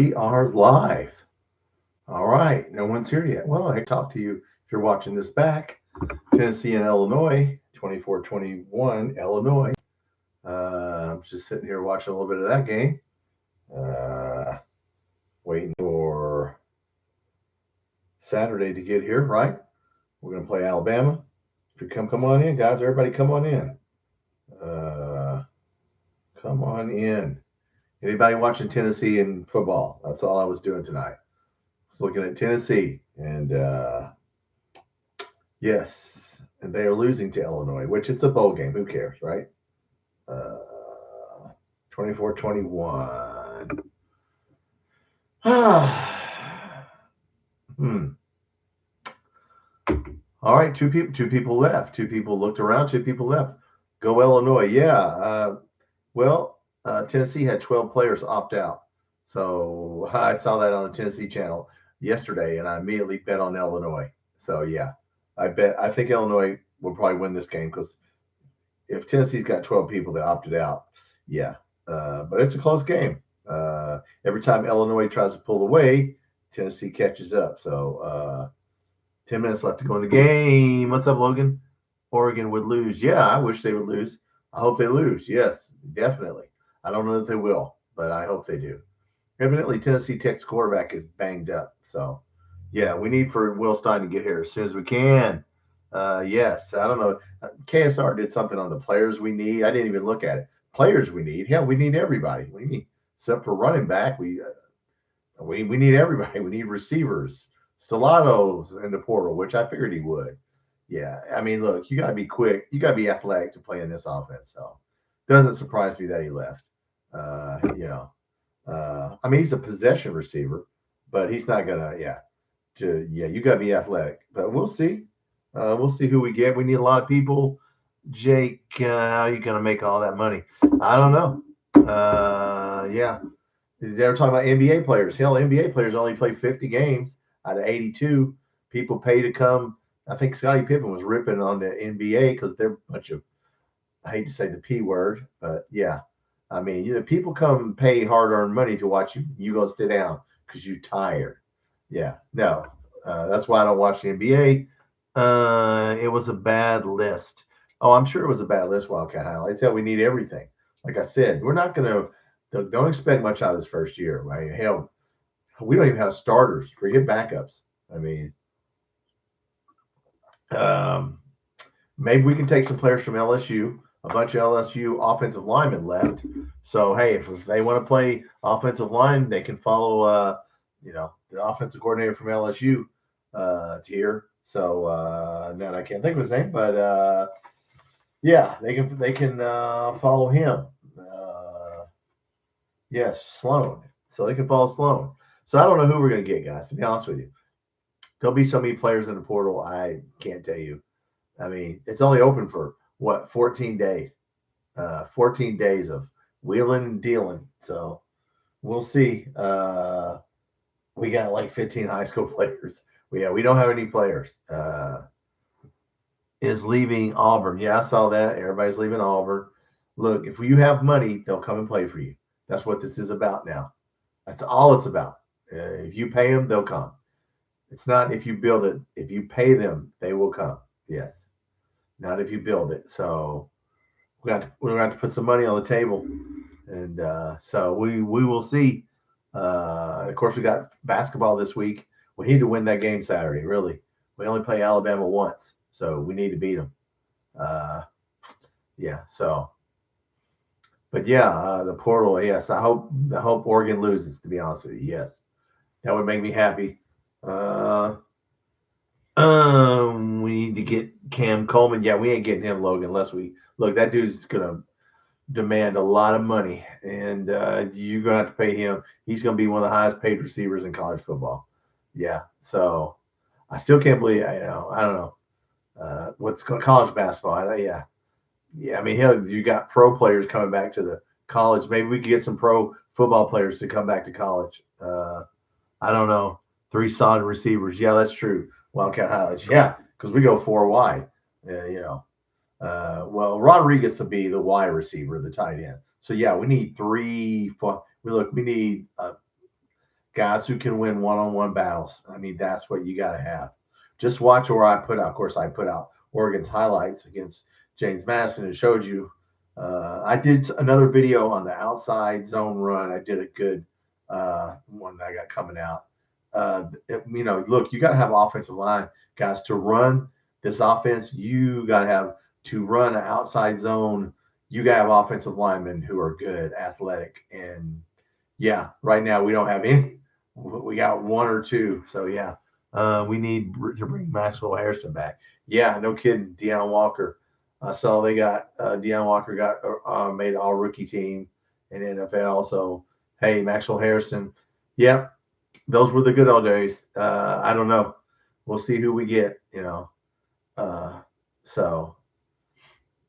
We are live. All right. No one's here yet. Well, I talk to you if you're watching this back. Tennessee and Illinois, 24-21, Illinois. I'm just sitting here watching a little bit of that game. Waiting for Saturday to get here, right? We're going to play Alabama. If you come on in, guys. Everybody come on in. Come on in. Anybody watching Tennessee in football? That's all I was doing tonight. I was looking at Tennessee, and yes, and they are losing to Illinois, which it's a bowl game. Who cares, right? 24-21. All right, two people left. Two people looked around. Two people left. Go Illinois. Yeah. Tennessee had 12 players opt out. So I saw that on the Tennessee channel yesterday, and I immediately bet on Illinois. So, yeah, I think Illinois will probably win this game because if Tennessee's got 12 people that opted out, yeah. But it's a close game. Every time Illinois tries to pull away, Tennessee catches up. So 10 minutes left to go in the game. What's up, Logan? Oregon would lose. Yeah, I wish they would lose. I hope they lose. Yes, definitely. I don't know that they will, but I hope they do. Evidently, Tennessee Tech's quarterback is banged up. So, yeah, we need for Will Stein to get here as soon as we can. Yes, I don't know. KSR did something on the players we need. I didn't even look at it. Players we need. Yeah, we need everybody. What do you mean? Except for running back, we need everybody. We need receivers. Salato's in the portal, which I figured he would. Yeah, I mean, look, you got to be quick. You got to be athletic to play in this offense. So, doesn't surprise me that he left. I mean, he's a possession receiver, but he's not gonna. You got to be athletic. But we'll see. We'll see who we get. We need a lot of people. Jake, how are you gonna make all that money? I don't know. Yeah, they were talking about NBA players. Hell, NBA players only play 50 games out of 82. People pay to come. I think Scottie Pippen was ripping on the NBA because they're a bunch of, I hate to say the P word, but yeah. I mean, people come pay hard-earned money to watch you. You go sit down because you're tired. Yeah, no. That's why I don't watch the NBA. It was a bad list. Oh, I'm sure it was a bad list, Wildcat Highlights. Yeah, we need everything. Like I said, we're not going to, don't expect much out of this first year, right? Hell, we don't even have starters. Forget backups. I mean, maybe we can take some players from LSU. A bunch of LSU offensive linemen left. So, hey, if they want to play offensive line, they can follow, the offensive coordinator from LSU here. So, now I can't think of his name, but yeah, they can follow him. Yes, Sloan. So they can follow Sloan. So I don't know who we're going to get, guys, to be honest with you. There'll be so many players in the portal, I can't tell you. I mean, it's only open for, 14 days. 14 days of wheeling and dealing. So we'll see. We got like 15 high school players. We don't have any players. Is leaving Auburn. Yeah, I saw that. Everybody's leaving Auburn. Look, if you have money, they'll come and play for you. That's what this is about now. That's all it's about. If you pay them, they'll come. It's not if you build it. If you pay them, they will come. Yes. Not if you build it. So we're going to have to put some money on the table. And so we will see. Of course, we got basketball this week. We need to win that game Saturday, really. We only play Alabama once, so we need to beat them. But yeah, the portal, yes. I hope Oregon loses, to be honest with you. Yes. That would make me happy. We need to get Cam Coleman. Yeah, we ain't getting him, Logan, unless we look. That dude's gonna demand a lot of money, and you're gonna have to pay him. He's gonna be one of the highest paid receivers in college football. Yeah, so I still can't believe. I don't know what's college basketball. Yeah. I mean, hell, you got pro players coming back to the college. Maybe we could get some pro football players to come back to college. I don't know. 3 solid receivers. Yeah, that's true. Wildcat highlights. Yeah, because we go 4 wide. Well, Rodriguez will be the wide receiver, the tight end. So yeah, we need 3. We need guys who can win one-on-one battles. I mean, that's what you got to have. Just watch where I put out. Of course, I put out Oregon's highlights against James Madison and showed you. I did another video on the outside zone run. I did a good one that I got coming out. Look, you got to have offensive line guys to run this offense. You got to have to run an outside zone. You got to have offensive linemen who are good, athletic, and yeah, right now we don't have any. We got one or two. So yeah, we need to bring Maxwell Harrison back. Yeah, no kidding. Deion Walker. I saw they got Deion Walker got made all rookie team in NFL. So hey, Maxwell Harrison. Yep, those were the good old days. I don't know. We'll see who we get. Uh, so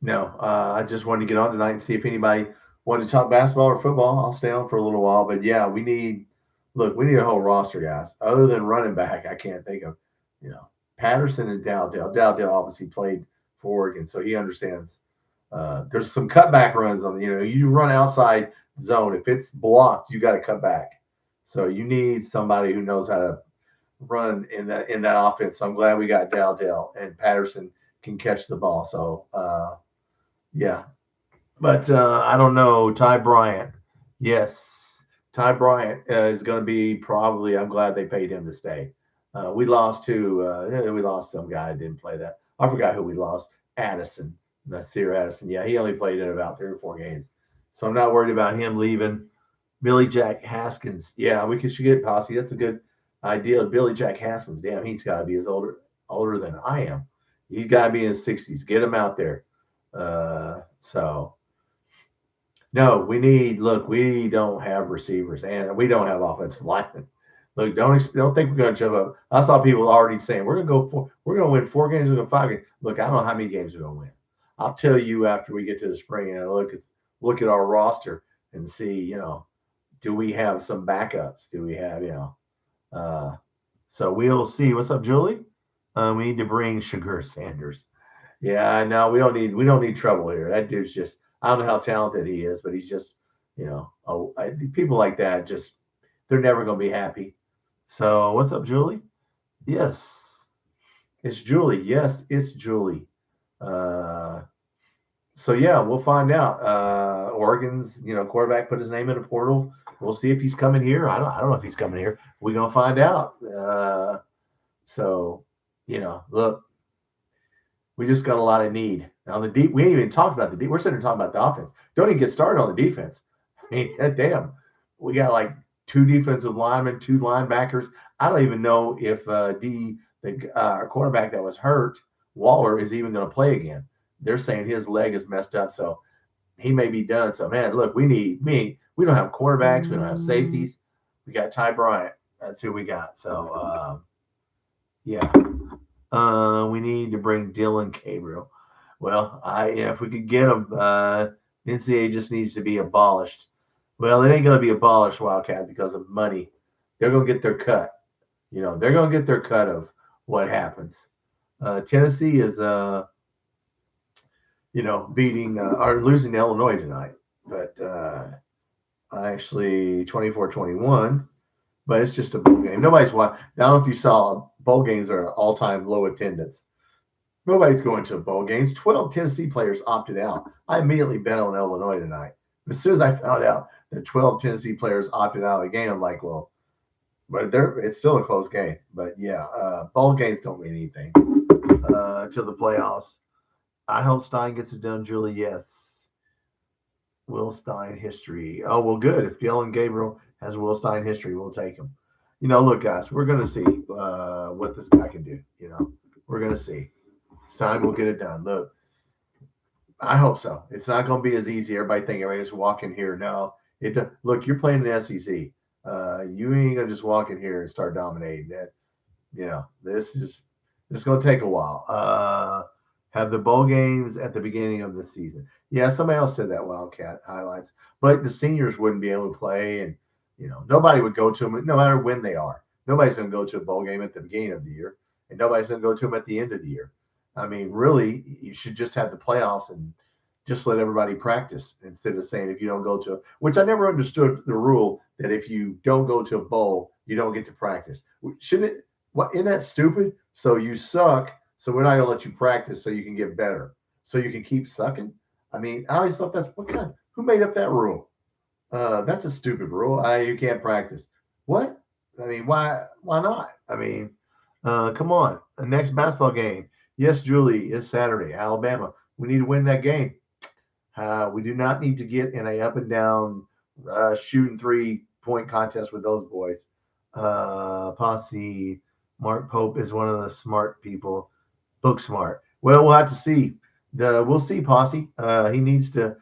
no, I just wanted to get on tonight and see if anybody wanted to talk basketball or football. I'll stay on for a little while, but yeah, we need a whole roster, guys. Other than running back, I can't think of, Patterson and Dowdell. Dowdell obviously played for Oregon, so he understands. There's some cutback runs on you run outside zone. If it's blocked, you got to cut back. So you need somebody who knows how to run in that offense. So I'm glad we got Dowdell and Patterson can catch the ball. So yeah. But I don't know. Ty Bryant. Yes. Ty Bryant is going to be probably, I'm glad they paid him to stay. We lost we lost some guy who didn't play that. I forgot who we lost. Addison. Nasir Addison. Yeah, he only played in about 3 or 4 games. So I'm not worried about him leaving. Billy Jack Haskins. Yeah, should get Posse. That's a good idea. Billy Jack Haskins. Damn, he's got to be older than I am. He's got to be in his 60s. Get him out there. So no, we don't have receivers and we don't have offensive linemen. Look, don't think we're going to jump up. I saw people already saying we're going to win 4 games, we're going to 5 games. Look, I don't know how many games we're going to win. I'll tell you after we get to the spring and look at our roster and see, do we have some backups? Do we have, so we'll see. What's up, Julie? We need to bring Sugar Sanders. Yeah, no, we don't need trouble here. That dude's just, I don't know how talented he is, but he's just, people like that just, they're never going to be happy. So what's up, Julie? Yes, it's Julie. Yes, it's Julie. So yeah, we'll find out. Oregon's, quarterback put his name in a portal. We'll see if he's coming here. I don't know if he's coming here. We're gonna find out. So, look, we just got a lot of need. Now the deep, we ain't even talked about the deep. We're sitting here talking about the offense. Don't even get started on the defense. I mean, damn, we got like 2 defensive linemen, 2 linebackers. I don't even know if our quarterback that was hurt, Waller, is even going to play again. They're saying his leg is messed up, so he may be done. So man, look, we don't have quarterbacks, we don't have safeties. We got Ty Bryant. That's who we got. So yeah. We need to bring Dylan Gabriel. Well, if we could get him, NCAA just needs to be abolished. Well, it ain't going to be abolished, Wildcat, because of money. They're going to get their cut. They're going to get their cut of what happens. Tennessee is, beating or losing to Illinois tonight, but actually 24-21. But it's just a bowl game. Nobody's watching. I don't know if you saw, bowl games are all-time low attendance. Nobody's going to bowl games. 12 Tennessee players opted out. I immediately bet on Illinois tonight. As soon as I found out that 12 Tennessee players opted out of the game, I'm like, well, but it's still a close game. But yeah, bowl games don't mean anything to the playoffs. I hope Stein gets it done, Julie. Yes. Will Stein history. Oh, well, good. If Dylan Gabriel has Will Stein history, we'll take him. Look, guys, we're going to see what this guy can do. We're going to see. Stein will get it done. Look, I hope so. It's not going to be as easy. Everybody think everybody just walk in here. No. Look, you're playing the SEC. You ain't going to just walk in here and start dominating that. This is going to take a while. Have the bowl games at the beginning of the season. Yeah, somebody else said that, Wildcat highlights. But the seniors wouldn't be able to play, and nobody would go to them no matter when they are. Nobody's going to go to a bowl game at the beginning of the year, and nobody's going to go to them at the end of the year. I mean, really, you should just have the playoffs and just let everybody practice instead of saying if you don't go to, which I never understood the rule that if you don't go to a bowl, you don't get to practice. Shouldn't it? What, isn't that stupid? So you suck, so we're not gonna let you practice so you can get better, so you can keep sucking. I mean, I always thought that's what kind. Who made up that rule? That's a stupid rule. You can't practice. What? I mean, why? Why not? I mean, come on. The next basketball game. Yes, Julie, is Saturday. Alabama. We need to win that game. We do not need to get in a up and down shooting 3-point contest with those boys. Posse. Mark Pope is one of the smart people. Book smart. Well, we'll have to see. We'll see, Posse. He needs to.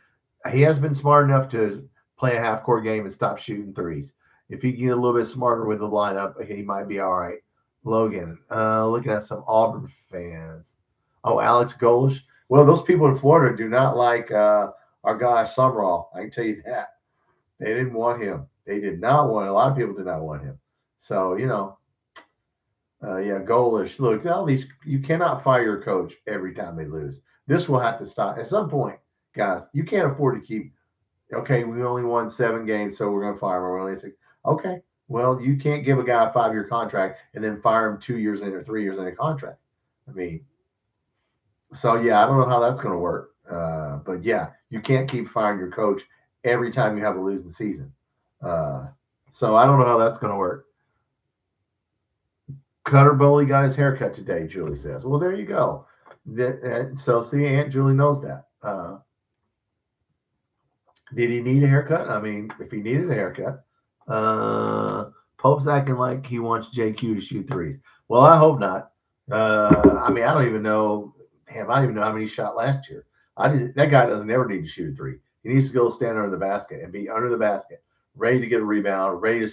He has been smart enough to play a half-court game and stop shooting threes. If he can get a little bit smarter with the lineup, he might be all right. Logan, looking at some Auburn fans. Oh, Alex Golish. Well, those people in Florida do not like our guy Summerall. I can tell you that. They didn't want him. They did not want. A lot of people did not want him. So yeah, Golish. Look, all these. You cannot fire your coach every time they lose. This will have to stop at some point, guys. You can't afford to keep. Okay, we only won 7 games, so we're going to fire him. We're only 6. Okay, well, you can't give a guy a 5-year contract and then fire him 2 years in or 3 years in a contract. I mean, so yeah, I don't know how that's going to work. But yeah, you can't keep firing your coach every time you have a losing season. So I don't know how that's going to work. Cutter Bowley got his haircut today, Julie says. Well, there you go. So see, Aunt Julie knows that. Did he need a haircut? I mean, if he needed a haircut, Pope's acting like he wants JQ to shoot threes. Well, I hope not. I mean, I don't even know. Damn, I don't even know how many he shot last year. That guy doesn't ever need to shoot a three. He needs to go stand under the basket and be under the basket, ready to get a rebound, ready to,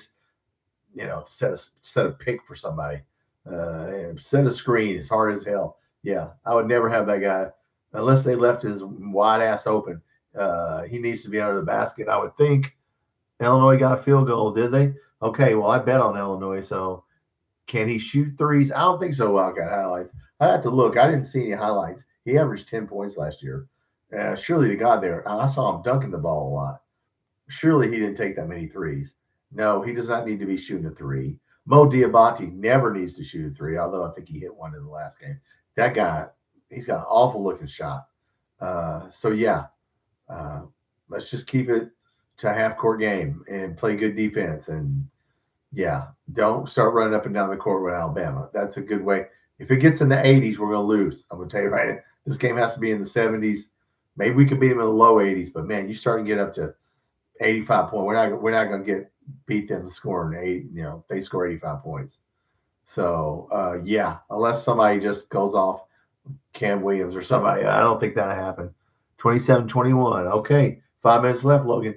set a pick for somebody, set a screen as hard as hell. Yeah, I would never have that guy unless they left his wide ass open. He needs to be under the basket. I would think Illinois got a field goal, did they? Okay, well, I bet on Illinois. So can he shoot threes? I don't think so. Wildcat highlights. I'd have to look. I didn't see any highlights. He averaged 10 points last year. Surely the guy there, I saw him dunking the ball a lot. Surely he didn't take that many threes. No, he does not need to be shooting a three. Mo Diabate never needs to shoot a three, although I think he hit one in the last game. That guy, he's got an awful looking shot. So, yeah. Let's just keep it to a half-court game and play good defense. And, yeah, don't start running up and down the court with Alabama. That's a good way. If it gets in the 80s, we're going to lose. I'm going to tell you right now. This game has to be in the 70s. Maybe we can beat them in the low 80s. But, man, you start to get up to 85 points. We're not going to beat them scoring 8. They score 85 points. So, yeah, unless somebody just goes off Cam Williams or somebody. I don't think that'll happen. 27-21. Okay, 5 minutes left, Logan.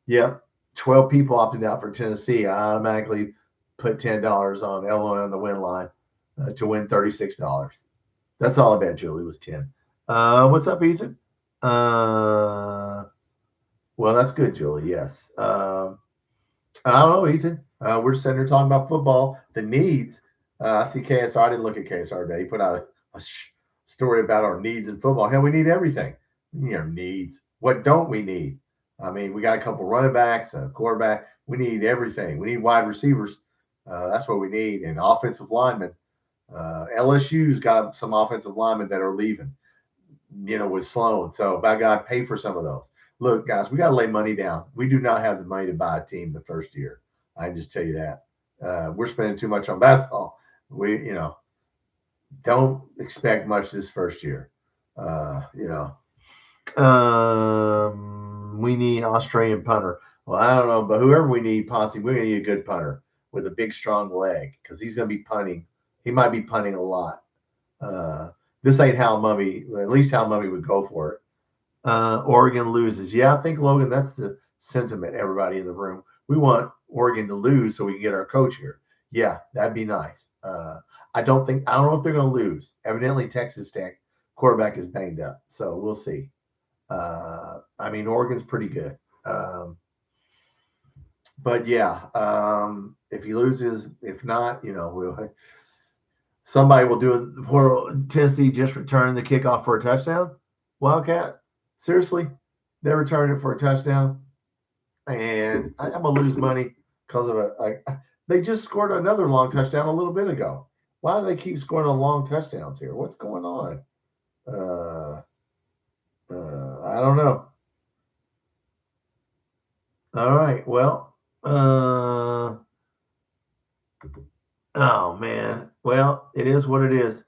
Yep, 12 people opted out for Tennessee. I automatically put $10 on Illinois on the win line to win $36. That's all I bet, Julie, was 10. What's up, Ethan? Well, that's good, Julie, yes. I don't know, Ethan. We're sitting here talking about football, the needs. I see KSR. I didn't look at KSR today. He put out a story about our needs in football. Hell, we need everything. Needs. What don't we need? I mean, we got a couple running backs, a quarterback. We need everything. We need wide receivers. That's what we need. And offensive linemen. LSU's got some offensive linemen that are leaving, with Sloan. So, by God, pay for some of those. Look, guys, we got to lay money down. We do not have the money to buy a team the first year. I can just tell you that. We're spending too much on basketball. We, don't expect much this first year. We need Australian punter. Well, I don't know, but whoever we need, possibly we're gonna need a good punter with a big, strong leg because he's gonna be punting. He might be punting a lot. This ain't Hal Mummy. At least Hal Mummy would go for it. Oregon loses. Yeah, I think, Logan, that's the sentiment. Everybody in the room. We want Oregon to lose so we can get our coach here. Yeah, that'd be nice. I don't know if they're gonna lose. Evidently, Texas Tech quarterback is banged up, so we'll see. I mean, Oregon's pretty good. But yeah, if he loses, if not, somebody will do it. Poor Tennessee just returned the kickoff for a touchdown. Wildcat, seriously, they returned it for a touchdown, and I'm gonna lose money because of They just scored another long touchdown a little bit ago. Why do they keep scoring on long touchdowns here? What's going on? I don't know. All right. Well, oh man. Well, it is what it is.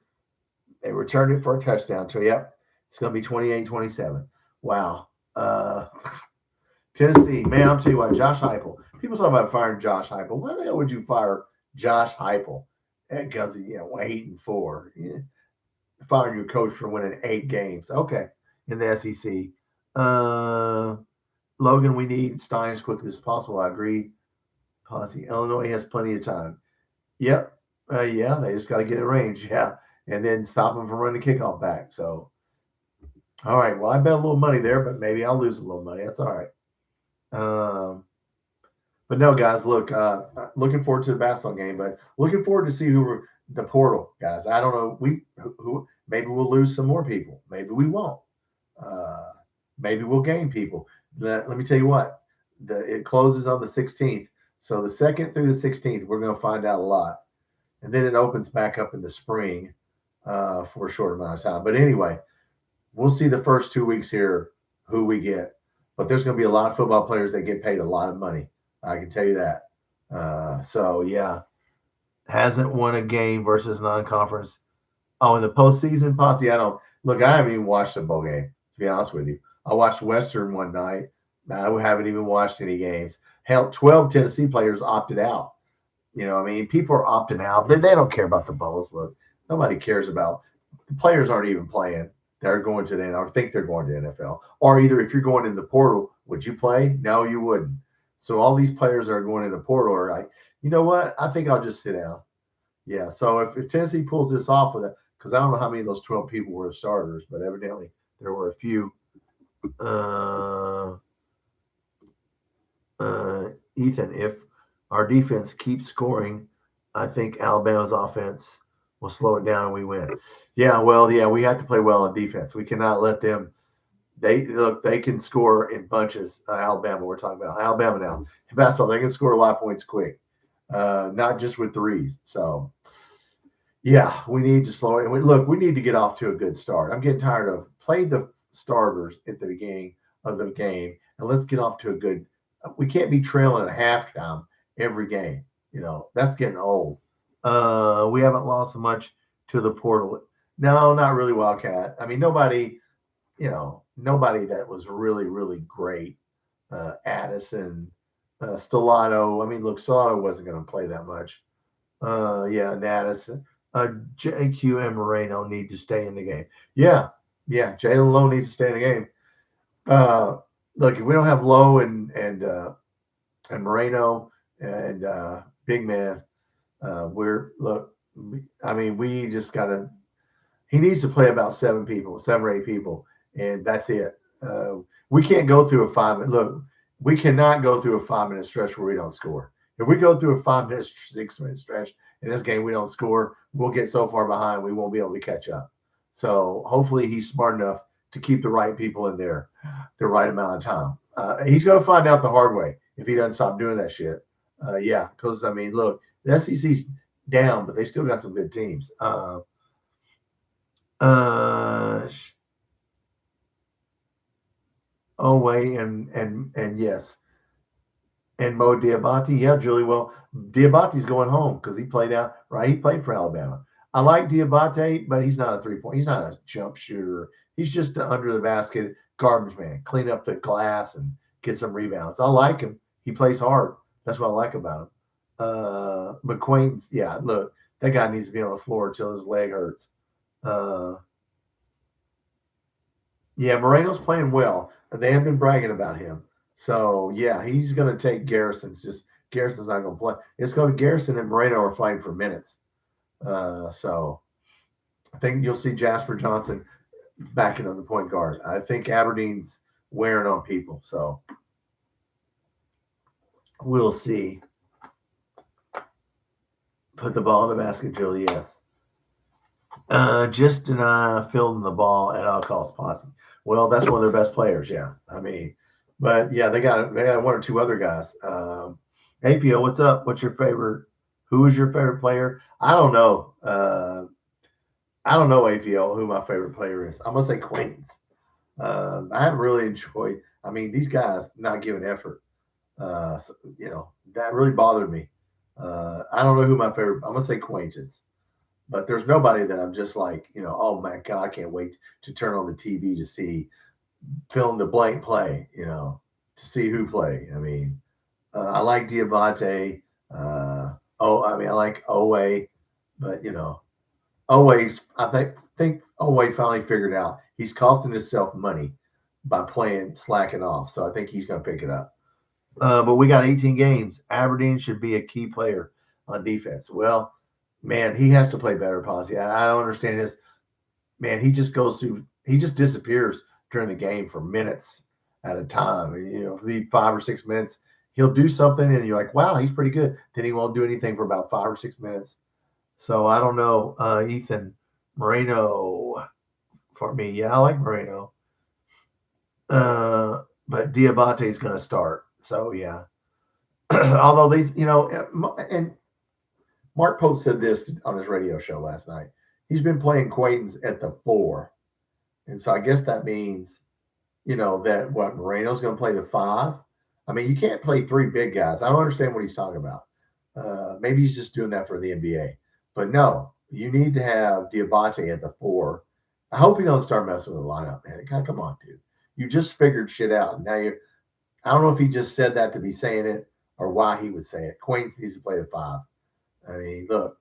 They returned it for a touchdown. So, yep, it's going to be 28-27. Wow. Tennessee, man, I'm telling you what, Josh Heupel. People talk about firing Josh Heupel. Why the hell would you fire Josh Heupel? Because 8-4. Yeah. Firing your coach for winning 8 games. Okay, in the SEC. Logan, we need Stein as quickly as possible. I agree. Policy. Illinois has plenty of time. Yep. Yeah, they just got to get it range. Yeah, and then stop them from running the kickoff back. So, all right. Well, I bet a little money there, but maybe I'll lose a little money. That's all right. But no, guys, look, looking forward to the basketball game, but looking forward to see who the portal guys. I don't know. Who maybe we'll lose some more people. Maybe we won't. Maybe we'll gain people. Let me tell you what. It closes on the 16th, so the 2nd through the 16th, we're going to find out a lot, and then it opens back up in the spring for a short amount of time. But anyway, we'll see the first 2 weeks here who we get. But there's going to be a lot of football players that get paid a lot of money. I can tell you that. So, yeah, hasn't won a game versus non-conference. Oh, in the postseason, Posse, I haven't even watched a bowl game, to be honest with you. I watched Western one night. I haven't even watched any games. Hell, 12 Tennessee players opted out. People are opting out. They don't care about the bowls. Look, nobody cares about – the players aren't even playing. They're going to the NFL, or think they're going to the NFL. Or either if you're going in the portal, would you play? No, you wouldn't. So all these players are going in the portal are like, you know what? I think I'll just sit down. Yeah. So if Tennessee pulls this off with it, because I don't know how many of those 12 people were starters, but evidently there were a few. Ethan, if our defense keeps scoring, I think Alabama's offense will slow it down and we win. Yeah, well, yeah, we have to play well on defense. We cannot let them. They can score in bunches. Alabama, we're talking about Alabama now. In basketball, they can score a lot of points quick, not just with threes. So, yeah, we need to slow it. And we need to get off to a good start. I'm getting tired of playing the starters at the beginning of the game, and let's get off to a good. We can't be trailing at halftime every game. That's getting old. We haven't lost much to the portal. No, not really, Wildcat. I mean, nobody that was really, really great. Addison, Stellato. I mean, look, Stellato wasn't going to play that much. Yeah, Addison. JQ and Moreno need to stay in the game. Yeah. Jalen Lowe needs to stay in the game. Look, if we don't have Lowe and Moreno and Big Man, we just got to. He needs to play about 7 or 8 people, and that's it. We can't go through a 5-minute. Look, we cannot go through a 5-minute stretch where we don't score. If we go through a 5-minute, 6-minute stretch in this game, we don't score. We'll get so far behind we won't be able to catch up. So hopefully he's smart enough to keep the right people in there the right amount of time. He's going to find out the hard way if he doesn't stop doing that shit. Yeah, because look, the SEC's down, but they still got some good teams. And yes. And Mo Diabate, yeah, Julie. Well, Diabate's going home because he played out, right? He played for Alabama. I like Diabate, but he's not a 3-point. He's not a jump shooter. He's just an under the basket garbage man. Clean up the glass and get some rebounds. I like him. He plays hard. That's what I like about him. McQuain's, yeah, look, that guy needs to be on the floor until his leg hurts. Yeah, Moreno's playing well. They have been bragging about him. So, yeah, he's going to take Garrison's. Garrison's not going to play. It's going to Garrison and Moreno are fighting for minutes. So, I think you'll see Jasper Johnson backing on the point guard. I think Aberdeen's wearing on people. So, we'll see. Put the ball in the basket, Julie, yes. Just deny filling the ball at all costs possible. Well, that's one of their best players, yeah. But yeah, they got 1 or 2 other guys. Hey, Theo, what's up? What's your favorite Who is your favorite player? I don't know. I don't know, AVL, who my favorite player is. I'm going to say Quaintance. I haven't really enjoyed. I mean, these guys not giving effort. That really bothered me. I don't know who my favorite. I'm gonna say Quaintance, but there's nobody that I'm just like, oh my god, I can't wait to turn on the TV to see fill in the blank play. To see who play. I mean, I like Diabate. I like Owe, but Owe. I think Owe finally figured out he's costing himself money by playing slacking off. So I think he's going to pick it up. But we got 18 games. Aberdeen should be a key player on defense. Well, man, he has to play better, Posse. I don't understand his man. He just disappears during the game for minutes at a time. For the 5 or 6 minutes, he'll do something, and you're like, wow, he's pretty good. Then he won't do anything for about 5 or 6 minutes. So I don't know. Ethan Moreno for me. Yeah, I like Moreno. But Diabate is going to start. So yeah. Although these, and Mark Pope said this on his radio show last night. He's been playing Quaintance at the 4. And so I guess that means, that what Moreno's going to play the 5. I mean, you can't play 3 big guys. I don't understand what he's talking about. Maybe he's just doing that for the NBA. But no, you need to have Diabate at the 4. I hope he don't start messing with the lineup, man. God, come on, dude. You just figured shit out. Now I don't know if he just said that to be saying it or why he would say it. Quaintance needs to play the 5. I mean, look,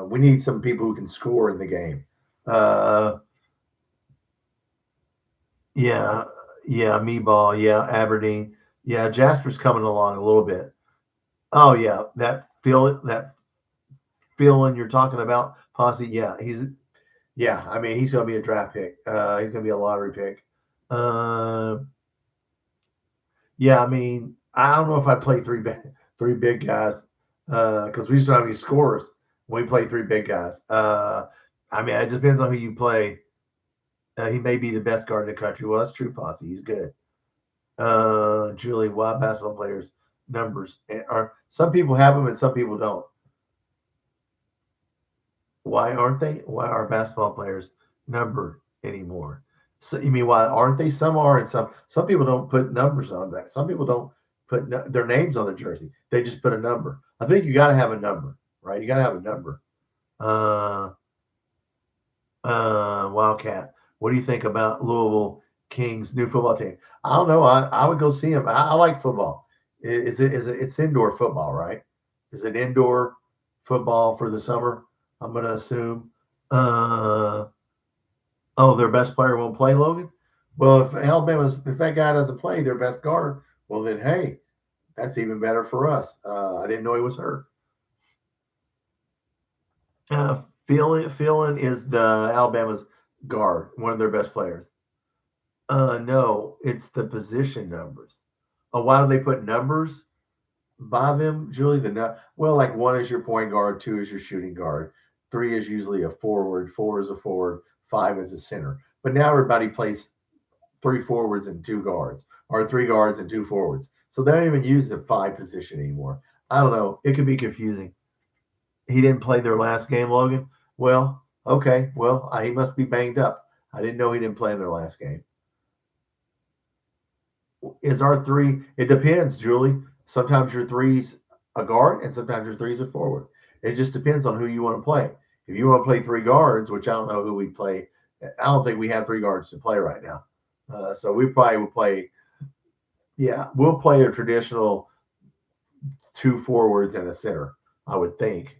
we need some people who can score in the game. Yeah, yeah, me ball, yeah, Aberdeen, yeah, Jasper's coming along a little bit. Oh yeah, that feeling you're talking about, Posse. Yeah. I mean, he's going to be a draft pick. He's going to be a lottery pick. Uh, yeah, I mean, I don't know if I'd play three big guys because we just don't have any scorers when we play 3 big guys. I mean, it depends on who you play. He may be the best guard in the country. Well, that's true, Posse. He's good. Julie, why basketball players numbers are some people have them and some people don't. Why aren't they? Why are basketball players numbered anymore? So you mean why aren't they? Some are, and some people don't put numbers on that. Some people don't put their names on the jersey. They just put a number. I think you got to have a number, right? You got to have a number. Uh, Wildcat. What do you think about Louisville Kings' new football team? I don't know. I would go see them. I like football. It's indoor football, right? Is it indoor football for the summer? I'm going to assume. Uh, oh, their best player won't play, Logan. Well, if that guy doesn't play, their best guard, well then, hey, that's even better for us. I didn't know he was hurt. Phelan is the Alabama's guard, one of their best players. No, it's the position numbers. Oh, why do they put numbers by them, Julie? Well, like 1 is your point guard, 2 is your shooting guard, 3 is usually a forward, 4 is a forward, 5 is a center. But now everybody plays 3 forwards and 2 guards, or 3 guards and 2 forwards. So they don't even use the 5 position anymore. I don't know. It could be confusing. He didn't play their last game, Logan. Well, okay. Well, he must be banged up. I didn't know he didn't play in their last game. Is our 3? It depends, Julie. Sometimes your 3's a guard, and sometimes your 3's a forward. It just depends on who you want to play. If you want to play 3 guards, which I don't know who we play, I don't think we have 3 guards to play right now. So we probably will play. Yeah, we'll play a traditional 2 forwards and a center, I would think.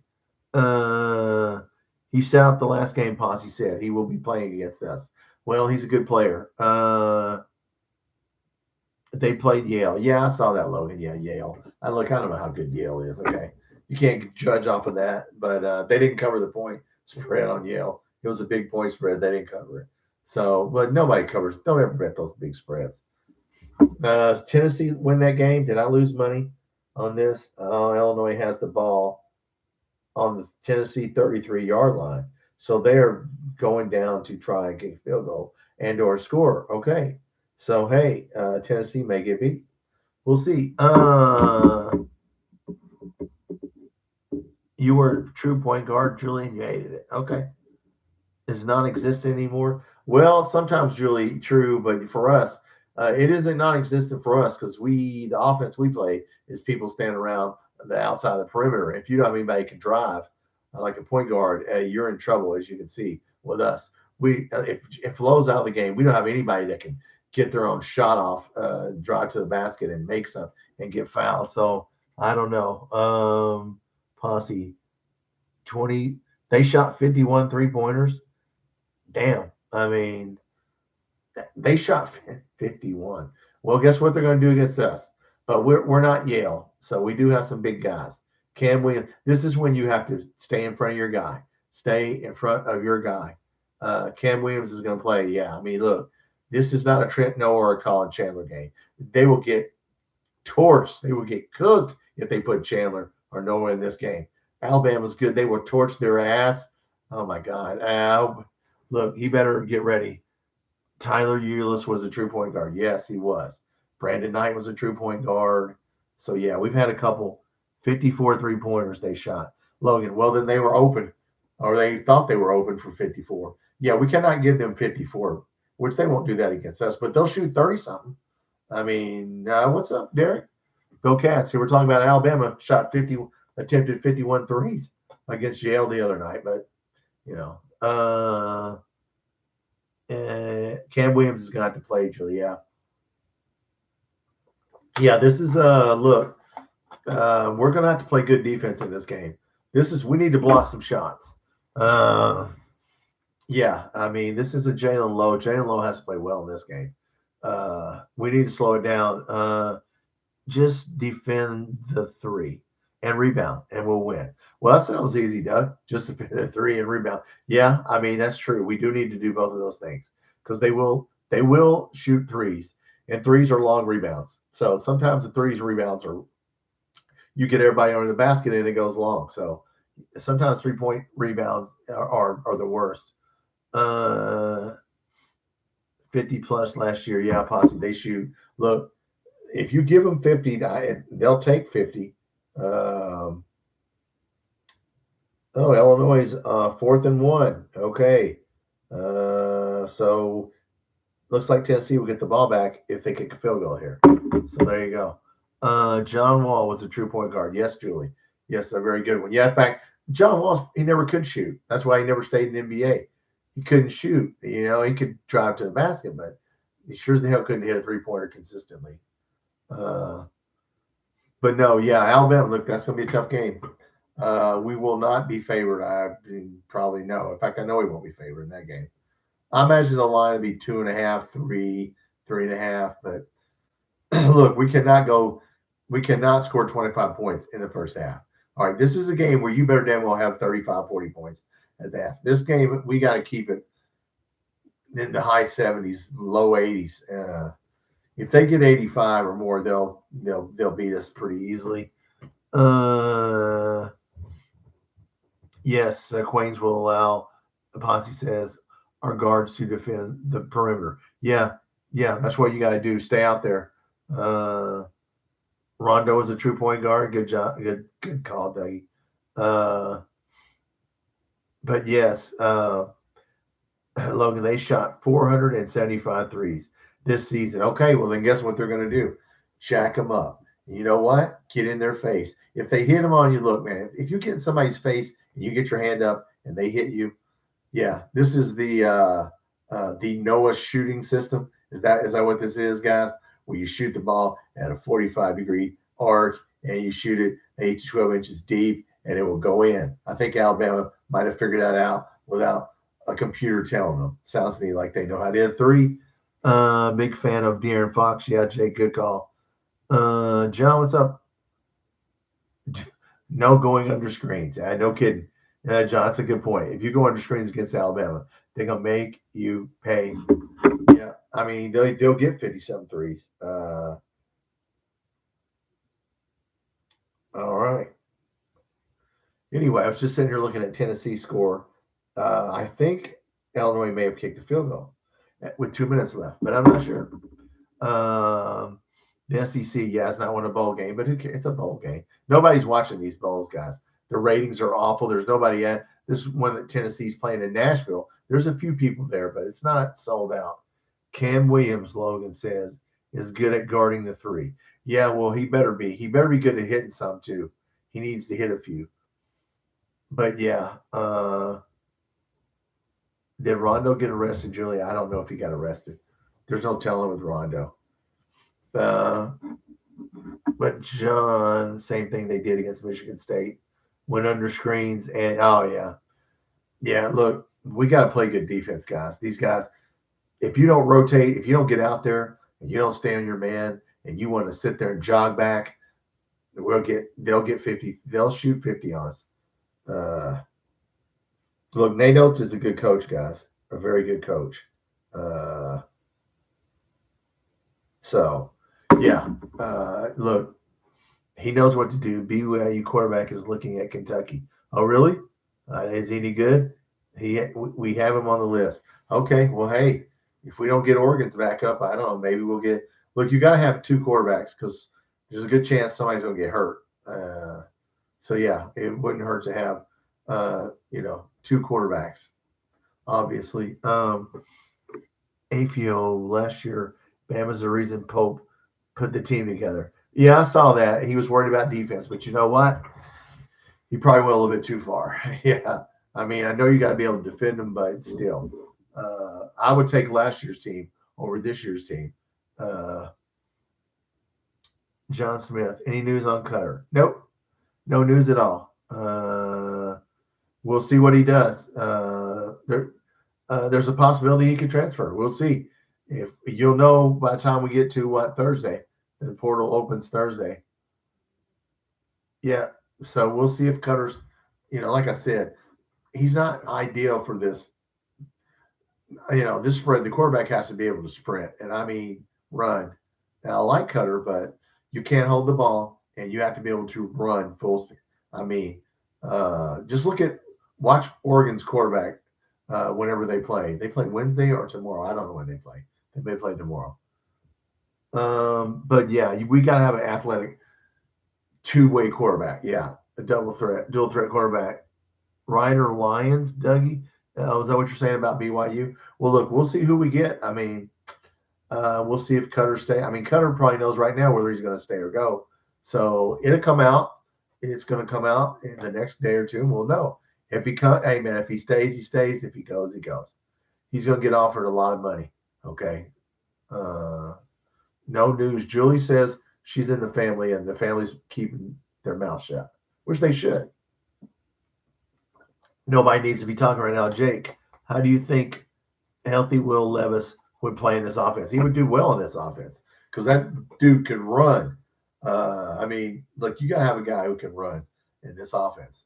He sat out the last game, Posse said. He will be playing against us. Well, he's a good player. They played Yale. Yeah, I saw that, Logan. Yeah, Yale. I don't know how good Yale is. Okay. You can't judge off of that, but they didn't cover the point spread on Yale. It was a big point spread. They didn't cover it. So, but nobody covers. Don't ever bet those big spreads. Tennessee win that game. Did I lose money on this? Illinois has the ball on the Tennessee 33-yard line. So they're going down to try and get a field goal and or score. Okay. So, hey, Tennessee may get beat. We'll see. true point guard, Julian. You hated it. Okay. Is non-existent anymore. Well, sometimes, Julie, true, but for us, it isn't non-existent for us because the offense we play is people standing around the outside of the perimeter. If you don't have anybody who can drive, like a point guard, you're in trouble, as you can see with us. If Flo's out of the game, we don't have anybody that can get their own shot off, drive to the basket and make some and get fouled. So I don't know. Posse 20. They shot 51 3-pointers. Damn. I mean, they shot 51. Well, guess what they're going to do against us? But we're not Yale, so we do have some big guys. Cam Williams. This is when you have to stay in front of your guy. Stay in front of your guy. Cam Williams is going to play. Yeah, I mean, look, this is not a Trent Noah or a Colin Chandler game. They will get torched. They will get cooked if they put Chandler or Noah in this game. Alabama's good. They will torch their ass. Oh my God. Look, he better get ready. Tyler Eulis was a true point guard. Yes, he was. Brandon Knight was a true point guard. So, yeah, we've had a couple 54 3-pointers they shot. Logan, well, then they were open, or they thought they were open for 54. Yeah, we cannot give them 54, which they won't do that against us, but they'll shoot 30-something. I mean, what's up, Derek? Go Cats. Here we're talking about Alabama attempted 51 threes against Yale the other night, but, you know. Cam Williams is going to have to play, Julie. Yeah, this is look. We're going to have to play good defense in this game. We need to block some shots. Yeah, I mean, this is a Jalen Lowe. Jalen Lowe has to play well in this game. We need to slow it down. Just defend the three and rebound, and we'll win. Well, that sounds easy, Doug. Just defend the three and rebound. Yeah, I mean, that's true. We do need to do both of those things because they will shoot threes, and threes are long rebounds. So sometimes the threes rebounds are you get everybody under the basket and it goes long. So sometimes 3-point rebounds are the worst. 50 plus last year. Yeah, Posse. They shoot. Look, if you give them 50, they'll take 50. Illinois is 4th and 1. Okay. So looks like Tennessee will get the ball back if they kick a field goal here. So there you go. John Wall was a true point guard. Yes, Julie. Yes, a very good one. Yeah, in fact, John Wall, he never could shoot. That's why he never stayed in the NBA. He couldn't shoot. You know, he could drive to the basket, but he sure as the hell couldn't hit a 3-pointer consistently. But no, yeah, Alabama, look, that's going to be a tough game. We will not be favored. I probably know. In fact, I know we won't be favored in that game. I imagine the line would be 2.5, 3, 3.5. But look, we cannot score 25 points in the first half. All right, this is a game where you better damn well have 35, 40 points at that. This game, we got to keep it in the high 70s, low 80s. If they get 85 or more, they'll beat us pretty easily. Yes, Queens will allow, the Posse says, our guards to defend the perimeter. Yeah, that's what you got to do. Stay out there. Rondo is a true point guard. Good job. Good call, Dougie. But yes, Logan, they shot 475 threes this season. Okay, well, then guess what they're going to do? Jack them up. You know what? Get in their face. If they hit them on you, look, man, if you get in somebody's face and you get your hand up and they hit you, yeah, this is the Noah shooting system. Is that what this is, guys? Where you shoot the ball at a 45-degree arc and you shoot it 8 to 12 inches deep and it will go in. I think Alabama might have figured that out without a computer telling them. Sounds to me like they know how to hit three. Big fan of De'Aaron Fox. Yeah, Jake, good call. John, what's up? No going under screens. No kidding. John, that's a good point. If you go under screens against Alabama, they're going to make you pay. Yeah, I mean, they'll get 57 threes. All right. Anyway, I was just sitting here looking at Tennessee's score. I think Illinois may have kicked a field goal with 2 minutes left, but I'm not sure. The SEC, yeah, it's not won a bowl game, but who cares? It's a bowl game. Nobody's watching these bowls, guys. The ratings are awful. There's nobody at this one that Tennessee's playing in Nashville. There's a few people there, but it's not sold out. Cam Williams, Logan says, is good at guarding the three. Yeah, well, he better be. He better be good at hitting some too. He needs to hit a few. But yeah, did Rondo get arrested, Julia? I don't know if he got arrested. There's no telling with Rondo. Uh, but John, same thing they did against Michigan State. Went under screens and yeah. Look, we got to play good defense, guys. These guys, if you don't rotate, if you don't get out there and you don't stay on your man, and you want to sit there and jog back, they'll get 50. They'll shoot 50 on us. Look, Nate Oates is a good coach, guys. A very good coach. So, yeah. Look, he knows what to do. BYU quarterback is looking at Kentucky. Oh, really? Is he any good? We have him on the list. Okay. Well, hey, if we don't get Oregon's back up, I don't know. Maybe we'll get. Look, you got to have two quarterbacks because there's a good chance somebody's going to get hurt. So yeah, it wouldn't hurt to have two quarterbacks. Obviously, AFIO last year, Bama's the reason Pope put the team together. Yeah, I saw that. He was worried about defense, but you know what? He probably went a little bit too far. Yeah. I mean, I know you got to be able to defend them, but still, I would take last year's team over this year's team. John Smith, any news on Cutter? Nope. No news at all. We'll see what he does. There's a possibility he could transfer. We'll see. If you'll know by the time we get to Thursday, the portal opens Thursday. Yeah, so we'll see if Cutter's, like I said, he's not ideal for this. This spread, the quarterback has to be able to sprint, and I mean run. Now I like Cutter, but you can't hold the ball, and you have to be able to run full speed. I mean, just watch Oregon's quarterback whenever they play. They play Wednesday or tomorrow. I don't know when they play. They may play tomorrow. But yeah, we got to have an athletic two-way quarterback. Yeah, a dual threat quarterback. Ryder Lyons, Dougie. Is that what you're saying about BYU? Well, look, we'll see who we get. I mean, we'll see if Cutter stay. I mean, Cutter probably knows right now whether he's going to stay or go. So it'll come out. It's going to come out in the next day or two, and we'll know. If he stays, he stays. If he goes, he goes. He's going to get offered a lot of money. Okay. No news. Julie says she's in the family, and the family's keeping their mouth shut, which they should. Nobody needs to be talking right now. Jake, how do you think healthy Will Levis would play in this offense? He would do well in this offense because that dude can run. I mean, look, you got to have a guy who can run in this offense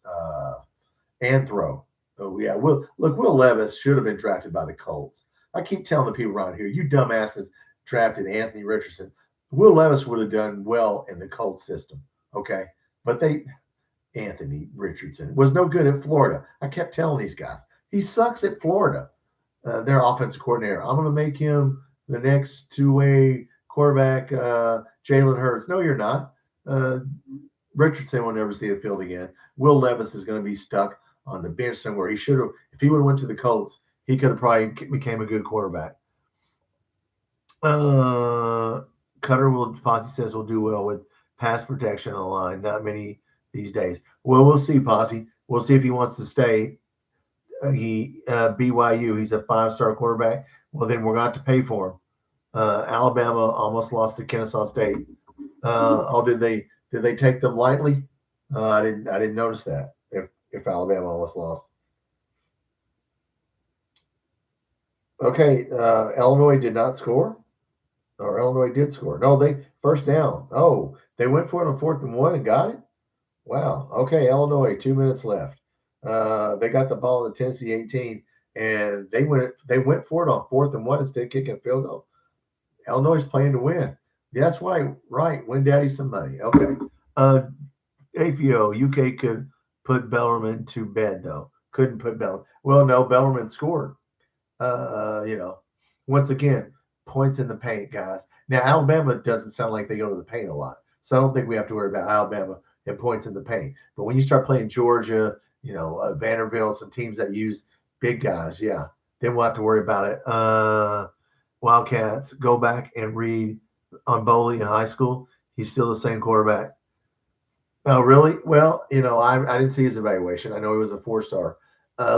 and throw. Oh, yeah. Will Levis should have been drafted by the Colts. I keep telling the people around here, you dumbasses drafted Anthony Richardson. Will Levis would have done well in the Colts system, okay? But Anthony Richardson was no good at Florida. I kept telling these guys, he sucks at Florida. Their offensive coordinator. I'm going to make him the next two-way quarterback, Jalen Hurts. No, you're not. Richardson will never see the field again. Will Levis is going to be stuck on the bench somewhere. He should have, if he would have went to the Colts, he could have probably became a good quarterback. Cutter Posse says will do well with pass protection on the line. Not many these days. Well, we'll see, Posse. We'll see if he wants to stay. BYU, he's a 5-star quarterback. Well, then we're going to have to pay for him. Alabama almost lost to Kennesaw State. Did they take them lightly? I didn't notice that. If Alabama almost lost. Okay, Illinois did not score, or Illinois did score. No, they first down. Oh, they went for it on 4th and 1 and got it. Wow. Okay, Illinois, 2 minutes left. They got the ball in the Tennessee 18, and they went for it on 4th and 1 instead of kicking a field goal. Illinois is playing to win. That's why, right? Win daddy some money. Okay. AFIO, UK could put Bellarmine to bed though. Couldn't put Bellarmine. Well, no, Bellarmine scored. Once again, points in the paint, guys. Now Alabama doesn't sound like they go to the paint a lot, so I don't think we have to worry about Alabama and points in the paint. But when you start playing Georgia, Vanderbilt, some teams that use big guys, yeah, then we'll have to worry about it. Wildcats, go back and read on Boley in high school. He's still the same quarterback. Oh, really? Well, I didn't see his evaluation. I know he was a 4-star.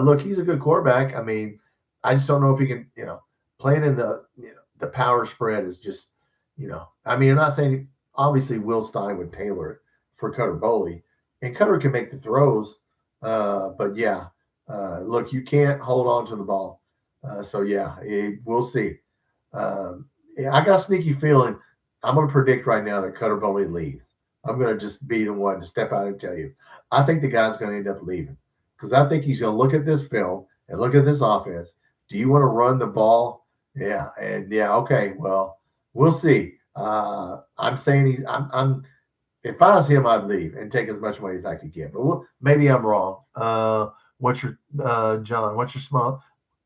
Look, he's a good quarterback. I mean, I just don't know if he can, playing in the power spread is just, I mean, I'm not saying obviously Will Stein would tailor it for Cutter Boley, and Cutter can make the throws. But yeah, look, you can't hold on to the ball. So yeah, we'll see. Yeah, I got a sneaky feeling. I'm going to predict right now that Cutter Boley leaves. I'm going to just be the one to step out and tell you. I think the guy's going to end up leaving because I think he's going to look at this film and look at this offense. Do you want to run the ball? Yeah, and yeah, okay. Well, we'll see. I'm saying I'm. If I was him, I'd leave and take as much money as I could get. But maybe I'm wrong. What's your John? What's your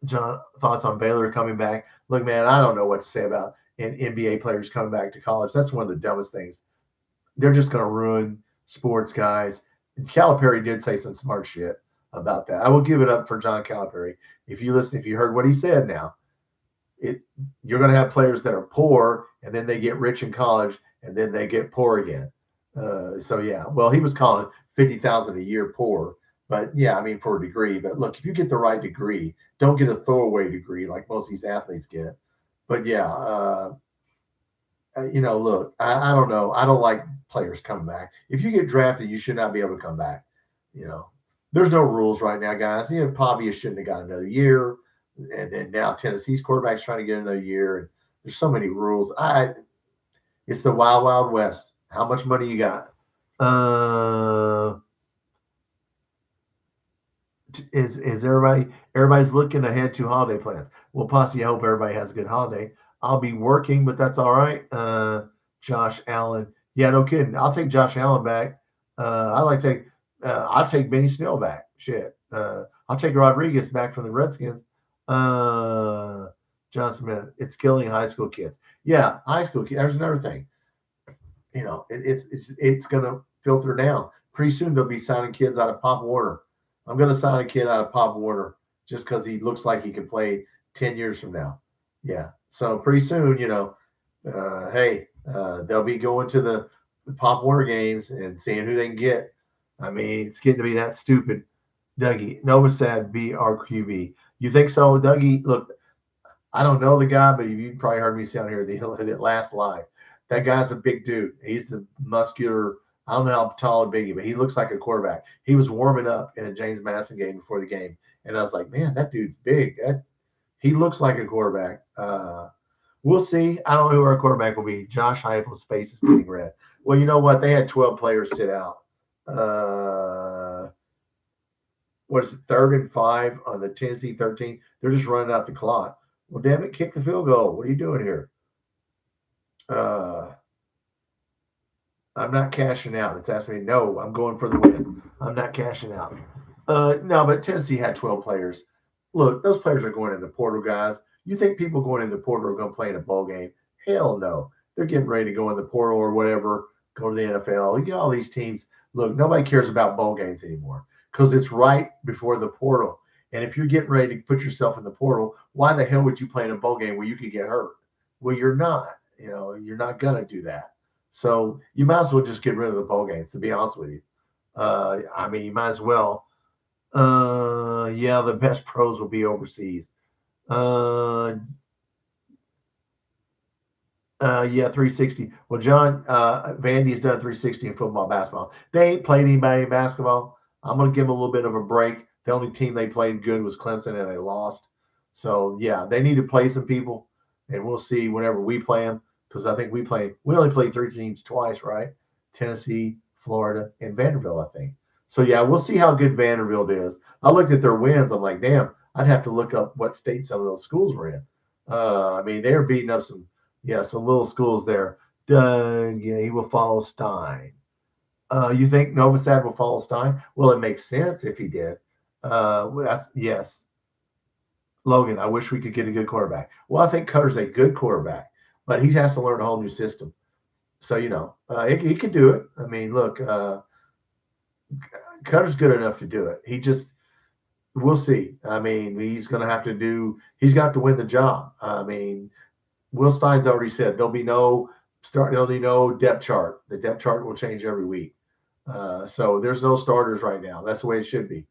John thoughts on Baylor coming back? Look, man, I don't know what to say about NBA players coming back to college. That's one of the dumbest things. They're just going to ruin sports, guys. And Calipari did say some smart shit about that. I will give it up for John Calipari. If you heard what he said now, you're going to have players that are poor, and then they get rich in college, and then they get poor again. So yeah, well, he was calling $50,000 a year poor, but yeah, I mean for a degree. But look, if you get the right degree, don't get a throwaway degree like most of these athletes get. But yeah, look, I don't know. I don't like players coming back. If you get drafted, you should not be able to come back. There's no rules right now, guys. Pavia shouldn't have got another year, and then now Tennessee's quarterback's trying to get another year. And there's so many rules. It's the wild, wild west. How much money you got? Is everybody's looking ahead to holiday plans? Well, Posse, I hope everybody has a good holiday. I'll be working, but that's all right. Josh Allen. Yeah, no kidding. I'll take Josh Allen back. I'll take Benny Snell back. Shit. I'll take Rodriguez back from the Redskins. John Smith. It's killing high school kids. Yeah, high school kids. There's another thing. It's going to filter down. Pretty soon they'll be signing kids out of Pop Warner. I'm going to sign a kid out of Pop Warner just because he looks like he can play 10 years from now. Yeah. So pretty soon, they'll be going to the Pop Warner games and seeing who they can get. I mean, it's getting to be that stupid. Dougie, Novosad BRQB. You think so, Dougie? Look, I don't know the guy, but you probably heard me say on here the last live. That guy's a big dude. He's the muscular. I don't know how tall and big, but he looks like a quarterback. He was warming up in a James Madison game before the game, and I was like, man, that dude's big. He looks like a quarterback. We'll see. I don't know who our quarterback will be. Josh Heupel's face is getting red. Well, you know what? They had 12 players sit out. What is it, 3rd and 5 on the Tennessee 13? They're just running out the clock. Well, damn it, kick the field goal. What are you doing here? I'm not cashing out. It's asking me, no, I'm going for the win. I'm not cashing out. No, but Tennessee had 12 players. Look, those players are going in the portal, guys. You think people going in the portal are going to play in a bowl game? Hell no. They're getting ready to go in the portal or whatever, go to the NFL. You get all these teams. Look, nobody cares about bowl games anymore because it's right before the portal. And if you're getting ready to put yourself in the portal, why the hell would you play in a bowl game where you could get hurt? Well, you're not. You're not going to do that. So you might as well just get rid of the bowl games, to be honest with you. I mean, you might as well. Yeah, the best pros will be overseas. Yeah, 360. Well, John, Vandy's done 360 in football, basketball. They ain't played anybody in basketball. I'm going to give them a little bit of a break. The only team they played good was Clemson, and they lost. So, yeah, they need to play some people, and we'll see whenever we play them because I think we only played 3 teams twice, right? Tennessee, Florida, and Vanderbilt, I think. So, yeah, we'll see how good Vanderbilt is. I looked at their wins. I'm like, damn, I'd have to look up what state some of those schools were in. I mean, they were beating up some little schools there. Yeah, he will follow Stein. You think Novosad will follow Stein? Well, it makes sense if he did. Yes. Logan, I wish we could get a good quarterback. Well, I think Cutter's a good quarterback, but he has to learn a whole new system. So, he could do it. I mean, look, Cutter's good enough to do it. We'll see. I mean, he's got to win the job. I mean, Will Stein's already said there'll be no depth chart. The depth chart will change every week. So there's no starters right now. That's the way it should be.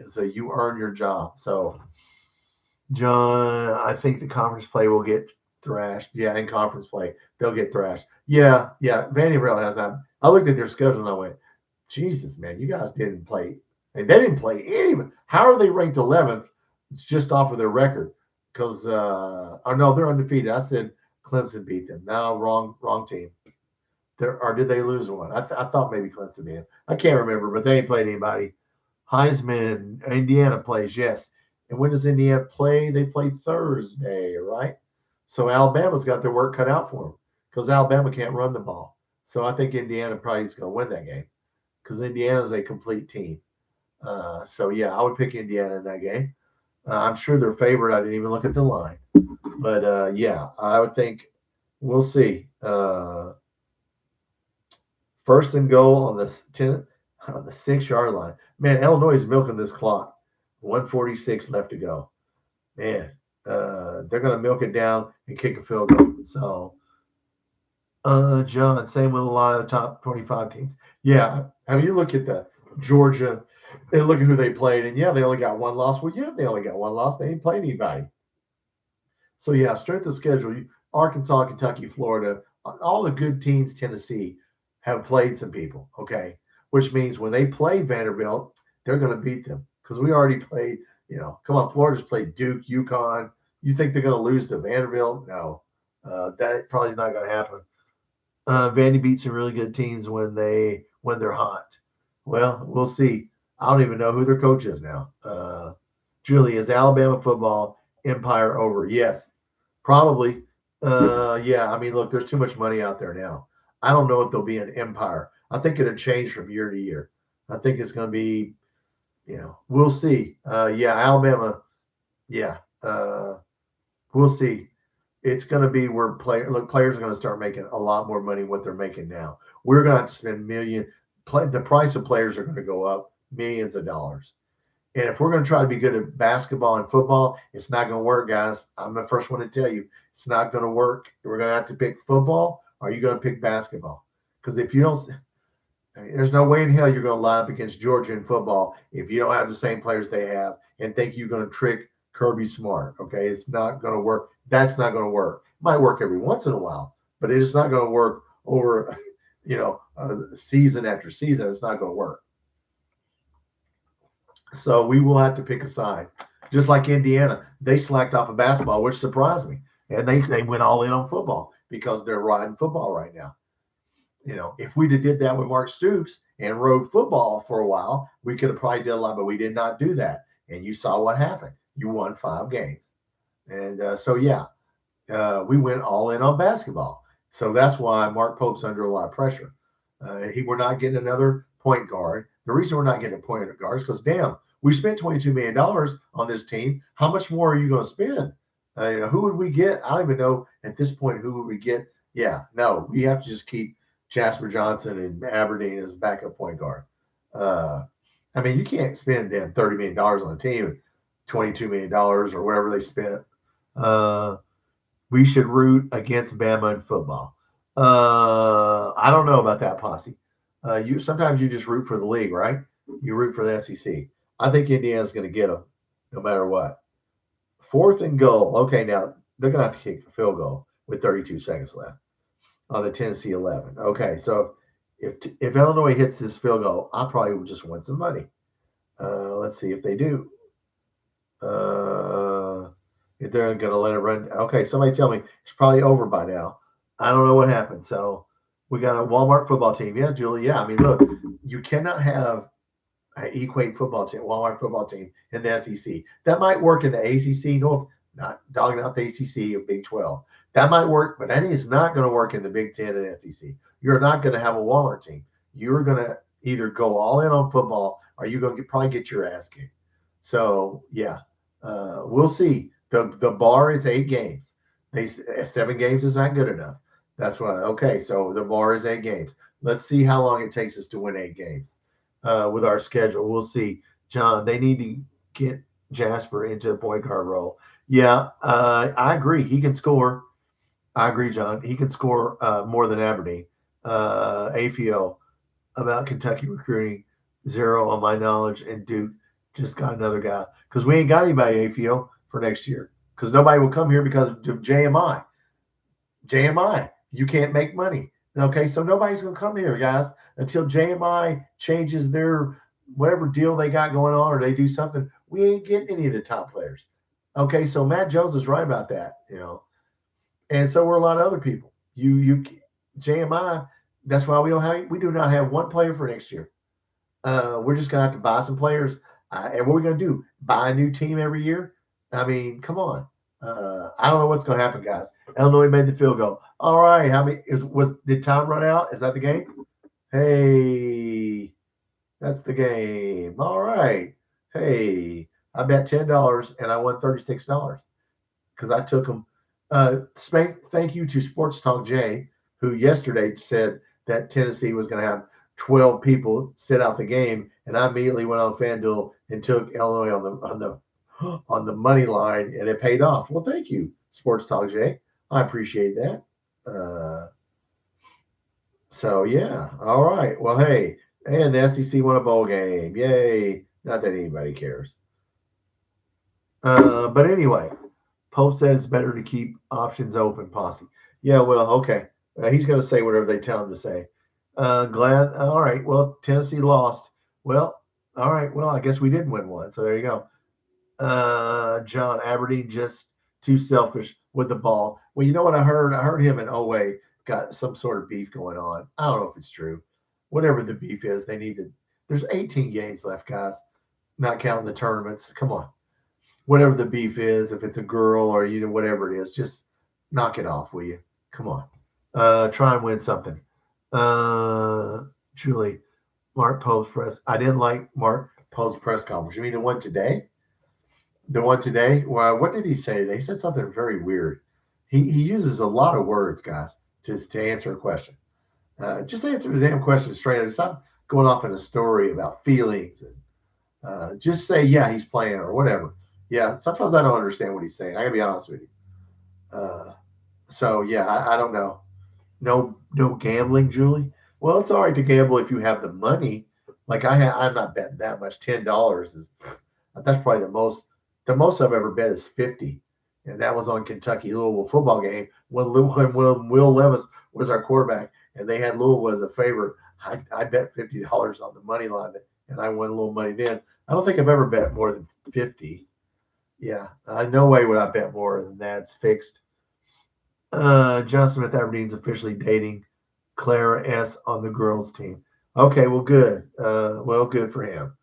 So you earn your job. So John, I think the conference play will get thrashed. Yeah, in conference play, they'll get thrashed. Yeah. Vanderbilt has that. I looked at their schedule and I went, Jesus, man, you guys didn't play. And they didn't play any. How are they ranked 11th? It's just off of their record. Because, oh no, they're undefeated. I said Clemson beat them. No, wrong team. Or did they lose one? I thought maybe Clemson did. I can't remember, but they ain't played anybody. Heisman, Indiana plays, yes. And when does Indiana play? They play Thursday, right? So Alabama's got their work cut out for them because Alabama can't run the ball. So I think Indiana probably is going to win that game because Indiana's a complete team. So yeah, I would pick Indiana in that game. I'm sure they're favored. I didn't even look at the line, but yeah, I would think we'll see. First and goal on the 6-yard line. Man, Illinois is milking this clock. 146 left to go. Man, they're going to milk it down and kick a field goal. So, John, same with a lot of the top 25 teams. Yeah, I mean, you look at the Georgia and look at who they played, and yeah, they only got one loss. Well, yeah, they only got one loss. They ain't played anybody. So, yeah, strength of schedule. Arkansas, Kentucky, Florida, all the good teams, Tennessee, have played some people, okay? Which means when they play Vanderbilt, they're going to beat them because we already played, come on, Florida's played Duke, UConn. You think they're going to lose to Vanderbilt? No, that probably is not going to happen. Vandy beats some really good teams when they're hot. Well, we'll see. I don't even know who their coach is now. Julie, is Alabama football empire over? Yes, probably. Yeah, I mean, look, there's too much money out there now. I don't know if there'll be an empire. I think it'll change from year to year. I think it's going to be, we'll see. Yeah, Alabama. Yeah, we'll see. It's going to be where players are going to start making a lot more money than what they're making now. We're going to have to spend the price of players are going to go up millions of dollars. And if we're going to try to be good at basketball and football, it's not going to work, guys. I'm the first one to tell you it's not going to work. We're going to have to pick football. Or are you going to pick basketball? Because if you don't, there's no way in hell you're going to line up against Georgia in football if you don't have the same players they have and think you're going to trick Kirby Smart. Okay, it's not going to work. That's not going to work. It might work every once in a while, but it is not going to work over, season after season. It's not going to work. So we will have to pick a side. Just like Indiana, they slacked off of basketball, which surprised me. And they went all in on football because they're riding football right now. If we'd have did that with Mark Stoops and rode football for a while, we could have probably did a lot, but we did not do that. And you saw what happened. You won 5 games. And so, yeah, we went all in on basketball. So that's why Mark Pope's under a lot of pressure. We're not getting another point guard. The reason we're not getting a point guard is because, damn, we spent $22 million on this team. How much more are you going to spend? Who would we get? I don't even know at this point who would we get. Yeah, no, we have to just keep Jasper Johnson and Aberdeen as backup point guard. I mean, you can't spend damn $30 million on a team, $22 million or whatever they spent. We should root against Bama in football. I don't know about that, Posse. Sometimes you just root for the league, right? You root for the SEC. I think Indiana's going to get them no matter what. 4th and goal. Okay, now they're going to have to kick the field goal with 32 seconds left on the Tennessee 11. Okay, so if Illinois hits this field goal, I probably will just win some money. Let's see if they do. If they're going to let it run. Okay, somebody tell me it's probably over by now. I don't know what happened. So we got a Walmart football team. Yeah, Julie. Yeah, I mean, look, you cannot have an Equate football team, Walmart football team in the SEC. That might work in the ACC. No, not dogging out the ACC or Big 12. That might work, but that is not going to work in the Big 10 and SEC. You're not going to have a Walmart team. You're going to either go all in on football or you're going to probably get your ass kicked. So, yeah, we'll see. The bar is 8 games. 7 games is not good enough. That's why. Okay, so the bar is 8 games. Let's see how long it takes us to win 8 games. with our schedule. We'll see. John, they need to get Jasper into a point guard role. Yeah, I agree. He can score. I agree, John. He can score more than Aberdeen. AFO about Kentucky recruiting, zero on my knowledge, and Duke just got another guy because we ain't got anybody AFO for next year because nobody will come here because of JMI. JMI, you can't make money. Okay, so nobody's going to come here, guys, until JMI changes their whatever deal they got going on or they do something. We ain't getting any of the top players. Okay, so Matt Jones is right about that, and so were a lot of other people. JMI. That's why we do not have one player for next year. We're just gonna have to buy some players, and what are we gonna do? Buy a new team every year? I mean, come on. I don't know what's gonna happen, guys. Illinois made the field goal. All right, how many did time run out? Is that the game? Hey, that's the game. All right. Hey, I bet $10 and I won $36 because I took them. Thank you to Sports Talk Jay, who yesterday said that Tennessee was going to have 12 people sit out the game, and I immediately went on FanDuel and took Illinois on the money line, and it paid off. Well, thank you, Sports Talk Jay. I appreciate that. So yeah, all right. Well, hey, and the SEC won a bowl game. Yay! Not that anybody cares. But anyway, Pope said it's better to keep options open. Posse. Yeah. Well, okay. He's going to say whatever they tell him to say. Glad. All right. Well, Tennessee lost. Well, all right. Well, I guess we did win one. So there you go. John Aberdeen just too selfish with the ball. Well, you know what I heard? I heard him and Owe got some sort of beef going on. I don't know if it's true. Whatever the beef is, they need to. There's 18 games left, guys. Not counting the tournaments. Come on. Whatever the beef is, if it's a girl or whatever it is, just knock it off, will you? Come on. Try and win something. Julie, Mark Pope's press. I didn't like Mark Pope's press conference. You mean the one today? The one today? Well, what did he say? He said something very weird. He uses a lot of words, guys, to answer a question. Just answer the damn question straight. Stop going off in a story about feelings and just say, yeah, he's playing or whatever. Yeah, sometimes I don't understand what he's saying. I gotta be honest with you. So yeah, I don't know. No gambling, Julie. Well, it's all right to gamble if you have the money. Like I'm not betting that much. $10 is that's probably the most. The most I've ever bet is 50, and that was on Kentucky Louisville football game when Will Levis was our quarterback, and they had Louisville as a favorite. I bet $50 on the money line, and I won a little money then. I don't think I've ever bet more than 50. Yeah, no way would I bet more than that. It's fixed. John Smith Aberdeen's officially dating Clara S. on the girls' team. Okay, well, good. Well, good for him.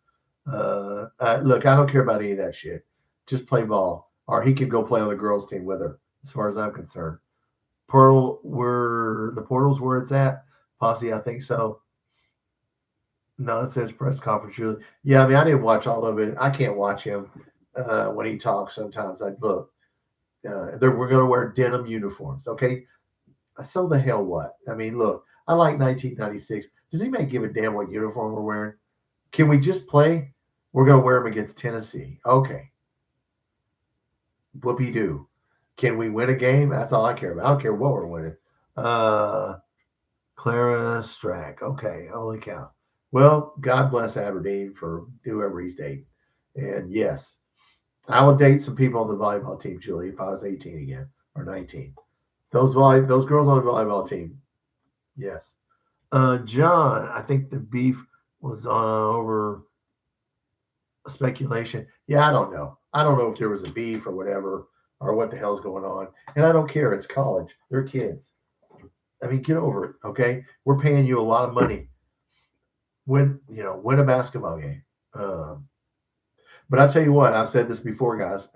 Look, I don't care about any of that shit. Just play ball, or he can go play on the girls' team with her. As far as I'm concerned, the portal's where it's at. Posse, I think so. Nonsense press conference. Really, yeah. I mean, I didn't watch all of it. I can't watch him when he talks. Sometimes I look. We're going to wear denim uniforms. Okay, so the hell what? I mean, look. I like 1996. Does anybody give a damn what uniform we're wearing? Can we just play? We're going to wear them against Tennessee. Okay. Whoopie doo. Can we win a game? That's all I care about. I don't care what we're winning. Clara Strack. Okay. Holy cow. Well, God bless Aberdeen for whoever he's dating. And yes, I would date some people on the volleyball team, Julie, if I was 18 again or 19. Those girls on the volleyball team. Yes. John, I think the beef was over speculation. Yeah, I don't know. I don't know if there was a beef or whatever or what the hell's going on. And I don't care. It's college. They're kids. I mean, get over it. Okay. We're paying you a lot of money. Win a basketball game. But I'll tell you what, I've said this before, guys.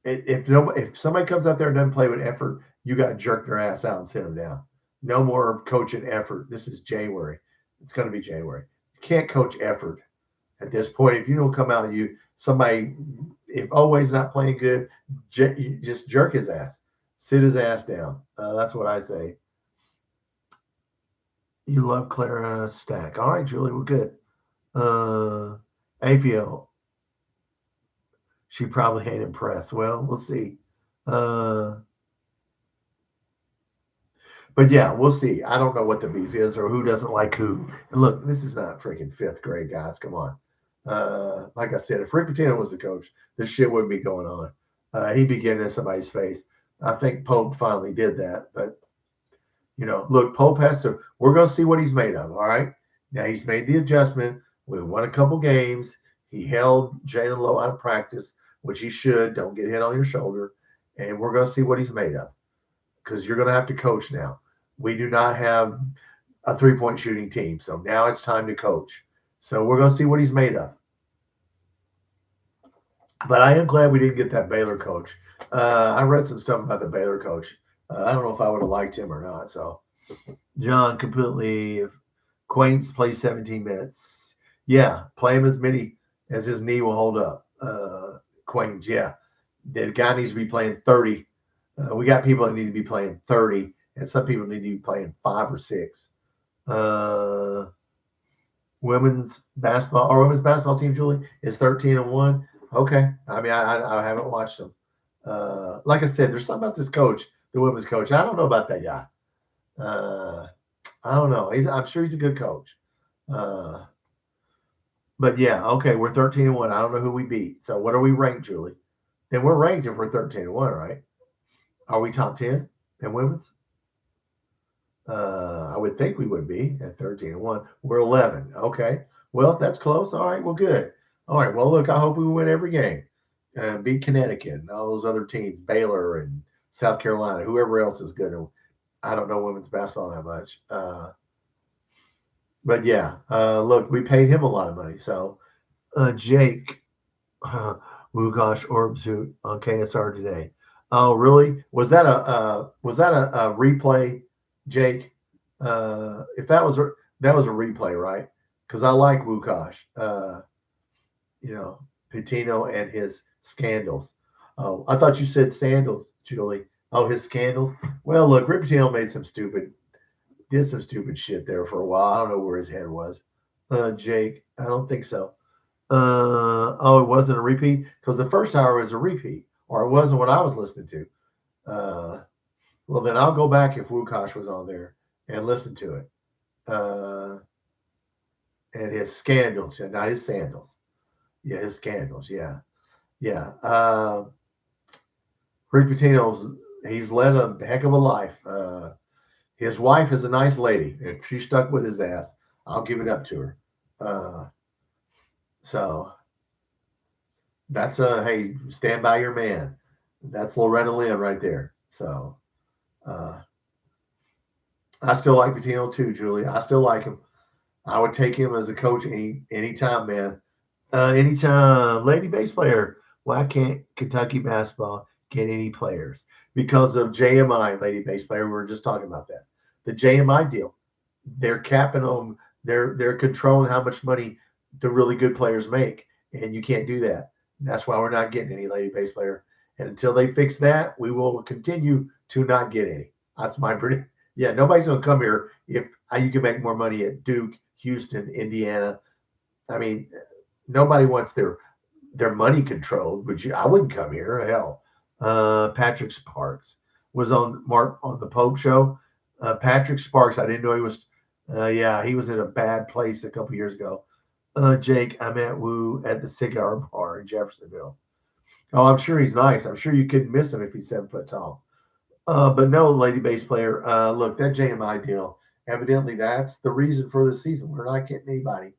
If somebody comes out there and doesn't play with effort, you got to jerk their ass out and sit them down. No more coaching effort. This is January. It's going to be January. You can't coach effort at this point. If you don't come out, if always not playing good, just jerk his ass. Sit his ass down. That's what I say. You love Clara Stack. All right, Julie, we're good. APO, she probably ain't impressed. Well, we'll see. Uh, but yeah, we'll see. I don't know what the beef is or who doesn't like who. And look, this is not freaking fifth grade, guys. Come on. Like I said, if Rick Pitino was the coach, this shit wouldn't be going on. He'd be getting in somebody's face. I think Pope finally did that. But, look, Pope has to, we're going to see what he's made of. All right. Now he's made the adjustment. We won a couple games. He held Jalen Lowe out of practice, which he should. Don't get hit on your shoulder. And we're going to see what he's made of because you're going to have to coach now. We do not have a 3-point shooting team. So now it's time to coach. So we're going to see what he's made of. But I am glad we didn't get that Baylor coach. I read some stuff about the Baylor coach. I don't know if I would have liked him or not. So, John, completely. Quaints plays 17 minutes. Yeah, play him as many as his knee will hold up. Quaints, yeah. The guy needs to be playing 30. We got people that need to be playing 30, and some people need to be playing 5 or 6. Women's basketball team, Julie, is 13-1. Okay. I mean, I haven't watched them. Like I said, there's something about this coach, the women's coach. I don't know about that guy. I don't know. I'm sure he's a good coach. But yeah, okay, we're 13-1. I don't know who we beat. So what are we ranked, Julie? Then we're ranked if we're 13-1, right? Are we top 10 in women's? I would think we would be at 13-1. We're 11. Okay. Well, that's close. All right. Well, good. All right. Well, look, I hope we win every game and beat Connecticut and all those other teams, Baylor and South Carolina, whoever else is good. I don't know women's basketball that much. But yeah, look, we paid him a lot of money. So, Jake Wugosh Orbsuit on KSR today. Oh, really? Was that a replay, Jake? If that was a replay, right? Because I like Wukosh. Pitino and his scandals. Oh, I thought you said sandals, Julie. Oh, his scandals. Well, look, Rick Pitino did some stupid shit there for a while. I don't know where his head was. Jake, I don't think so. It wasn't a repeat because the first hour was a repeat, or it wasn't what I was listening to. Well, then I'll go back if Wukosh was on there and listen to it. And his scandals, not his sandals. Yeah, his scandals. Yeah, yeah. Rick Pitino's he's led a heck of a life. His wife is a nice lady, and she stuck with his ass. I'll give it up to her. So that's hey, stand by your man. That's Loretta Lynn right there. So I still like Pitino too, Julie. I still like him. I would take him as a coach anytime, man. Anytime. Lady bass player. Why can't Kentucky basketball get any players? Because of JMI, lady bass player. We were just talking about that. The JMI deal. They're capping them. They're controlling how much money the really good players make, and you can't do that. And that's why we're not getting any lady bass player. And until they fix that, we will continue to not get any. That's my prediction. Yeah, nobody's going to come here if you can make more money at Duke, Houston, Indiana. I mean, nobody wants their money controlled. I wouldn't come here. Hell, Patrick Sparks was on the Pope show. Patrick Sparks, I didn't know he was. He was in a bad place a couple years ago. Jake, I met Wu at the Cigar Bar in Jeffersonville. Oh, I'm sure he's nice. I'm sure you couldn't miss him if he's 7 foot tall. But no, lady bass player. Look, that JMI deal. Evidently, that's the reason for the season. We're not getting anybody,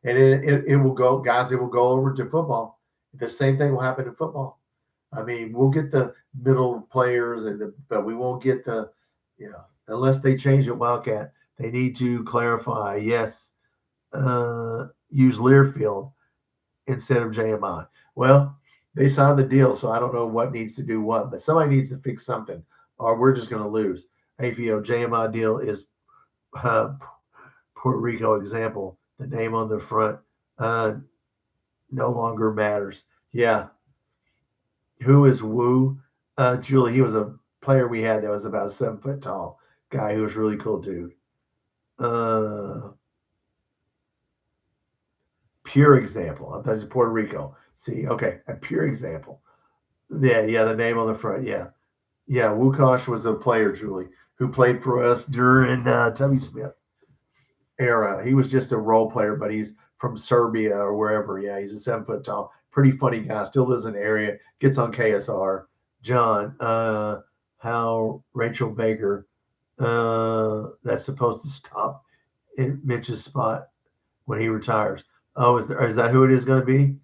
and it will go, guys. It will go over to football. The same thing will happen in football. I mean, we'll get the middle players, but we won't get unless they change it. Wildcat. They need to clarify. Yes, use Learfield instead of JMI. Well, they signed the deal, so I don't know what needs to do what, but somebody needs to fix something, or we're just going to lose. AFO JMI deal is Puerto Rico example. The name on the front no longer matters. Yeah. Who is Wu? Julie, he was a player we had that was about 7 foot tall guy who was really cool dude. Uh, Pure example. I thought it was Puerto Rico. See, okay, a pure example. Yeah, the name on the front. Yeah. Wukosh was a player, Julie, who played for us during Tubby Smith era. He was just a role player, but he's from Serbia or wherever. Yeah, he's a 7 foot tall, pretty funny guy. Still lives in the area. Gets on KSR. John, how Rachel Baker, that's supposed to stop in Mitch's spot when he retires. Oh, is that who it is going to be?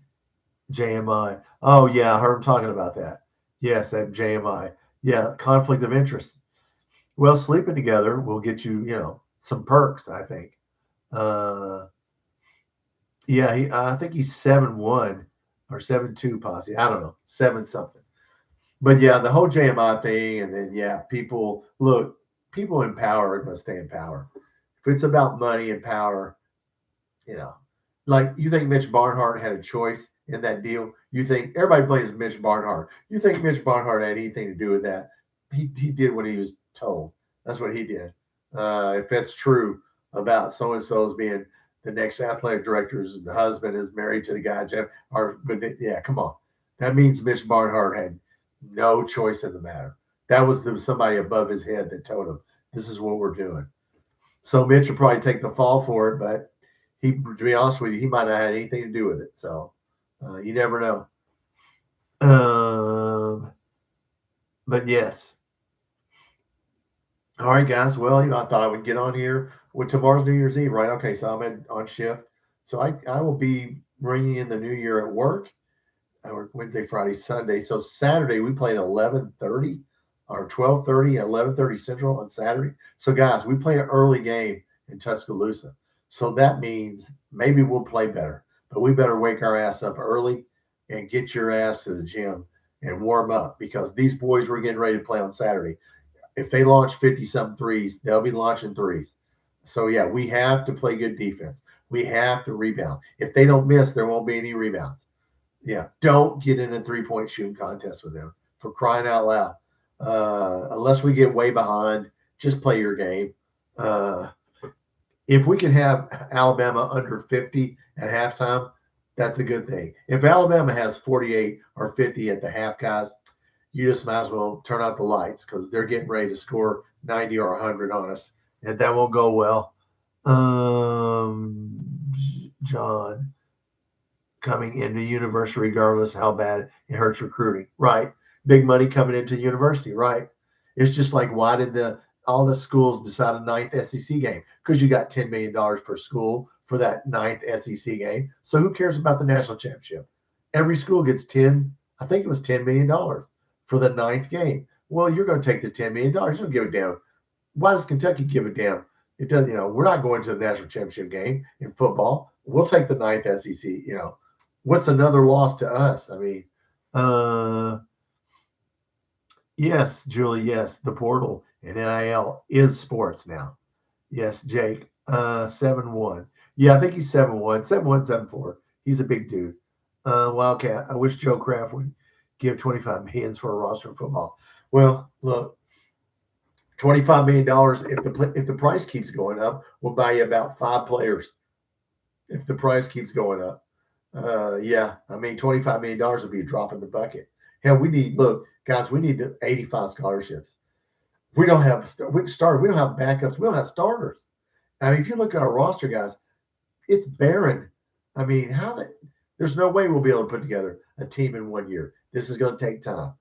JMI. Oh yeah, I heard him talking about that. Yes, that JMI. Yeah, conflict of interest. Well, sleeping together will get you, some perks, I think. Uh, yeah, I think he's 7'1" or 7'2" posse. I don't know, seven something. But yeah, the whole JMI thing, and then yeah, people in power are going to stay in power. If it's about money and power, you know, like you think Mitch Barnhart had a choice in that deal? You think everybody blames Mitch Barnhart? You think Mitch Barnhart had anything to do with that? He did what he was told. That's what he did. If that's true about so and so's being the next athletic director's husband is married to the guy Jeff, yeah, come on, that means Mitch Barnhart had no choice in the matter. That was somebody above his head that told him this is what we're doing. So Mitch will probably take the fall for it, but to be honest with you, he might not have had anything to do with it. So you never know. But yes. All right, guys. Well, I thought I would get on here with tomorrow's New Year's Eve, right? Okay, so on shift. So I will be bringing in the new year at work. I work Wednesday, Friday, Sunday. So Saturday we play at 11:30 or 12:30, 11:30 Central on Saturday. So guys, we play an early game in Tuscaloosa. So that means maybe we'll play better, but we better wake our ass up early and get your ass to the gym and warm up because these boys we're getting ready to play on Saturday. If they launch 50 some threes, they'll be launching threes. So yeah, we have to play good defense. We have to rebound. If they don't miss, there won't be any rebounds. Yeah, don't get in a 3-point shooting contest with them for crying out loud. Unless we get way behind, just play your game. Uh, if we can have Alabama under 50 at halftime, that's a good thing. If Alabama has 48 or 50 at the half, guys, you just might as well turn out the lights because they're getting ready to score 90 or 100 on us, and that won't go well. John, coming into university, regardless how bad it hurts recruiting, right? Big money coming into university, right? It's just like why did all the schools decide a ninth SEC game? Because you got $10 million per school for that ninth SEC game. So who cares about the national championship? Every school gets 10. I think it was $10 million for the ninth game. Well, you're going to take the $10 million. You don't give a damn. Why does Kentucky give a damn? It doesn't. We're not going to the national championship game in football. We'll take the ninth SEC. What's another loss to us? I mean, yes, Julie. Yes, the portal and NIL is sports now. Yes, Jake. 7'1". Yeah, I think he's 7'1", 7'1", 7'4". He's a big dude. Wildcat. I wish Joe Kraft would give $25 million for a roster of football. Well, look, $25 million. If the price keeps going up, we'll buy you about 5 players. If the price keeps going up, yeah, I mean $25 million would be a drop in the bucket. Hell, we need 85 scholarships. We don't have starters. We don't have backups. We don't have starters. I mean, if you look at our roster, guys, it's barren. I mean, there's no way we'll be able to put together a team in 1 year. This is going to take time.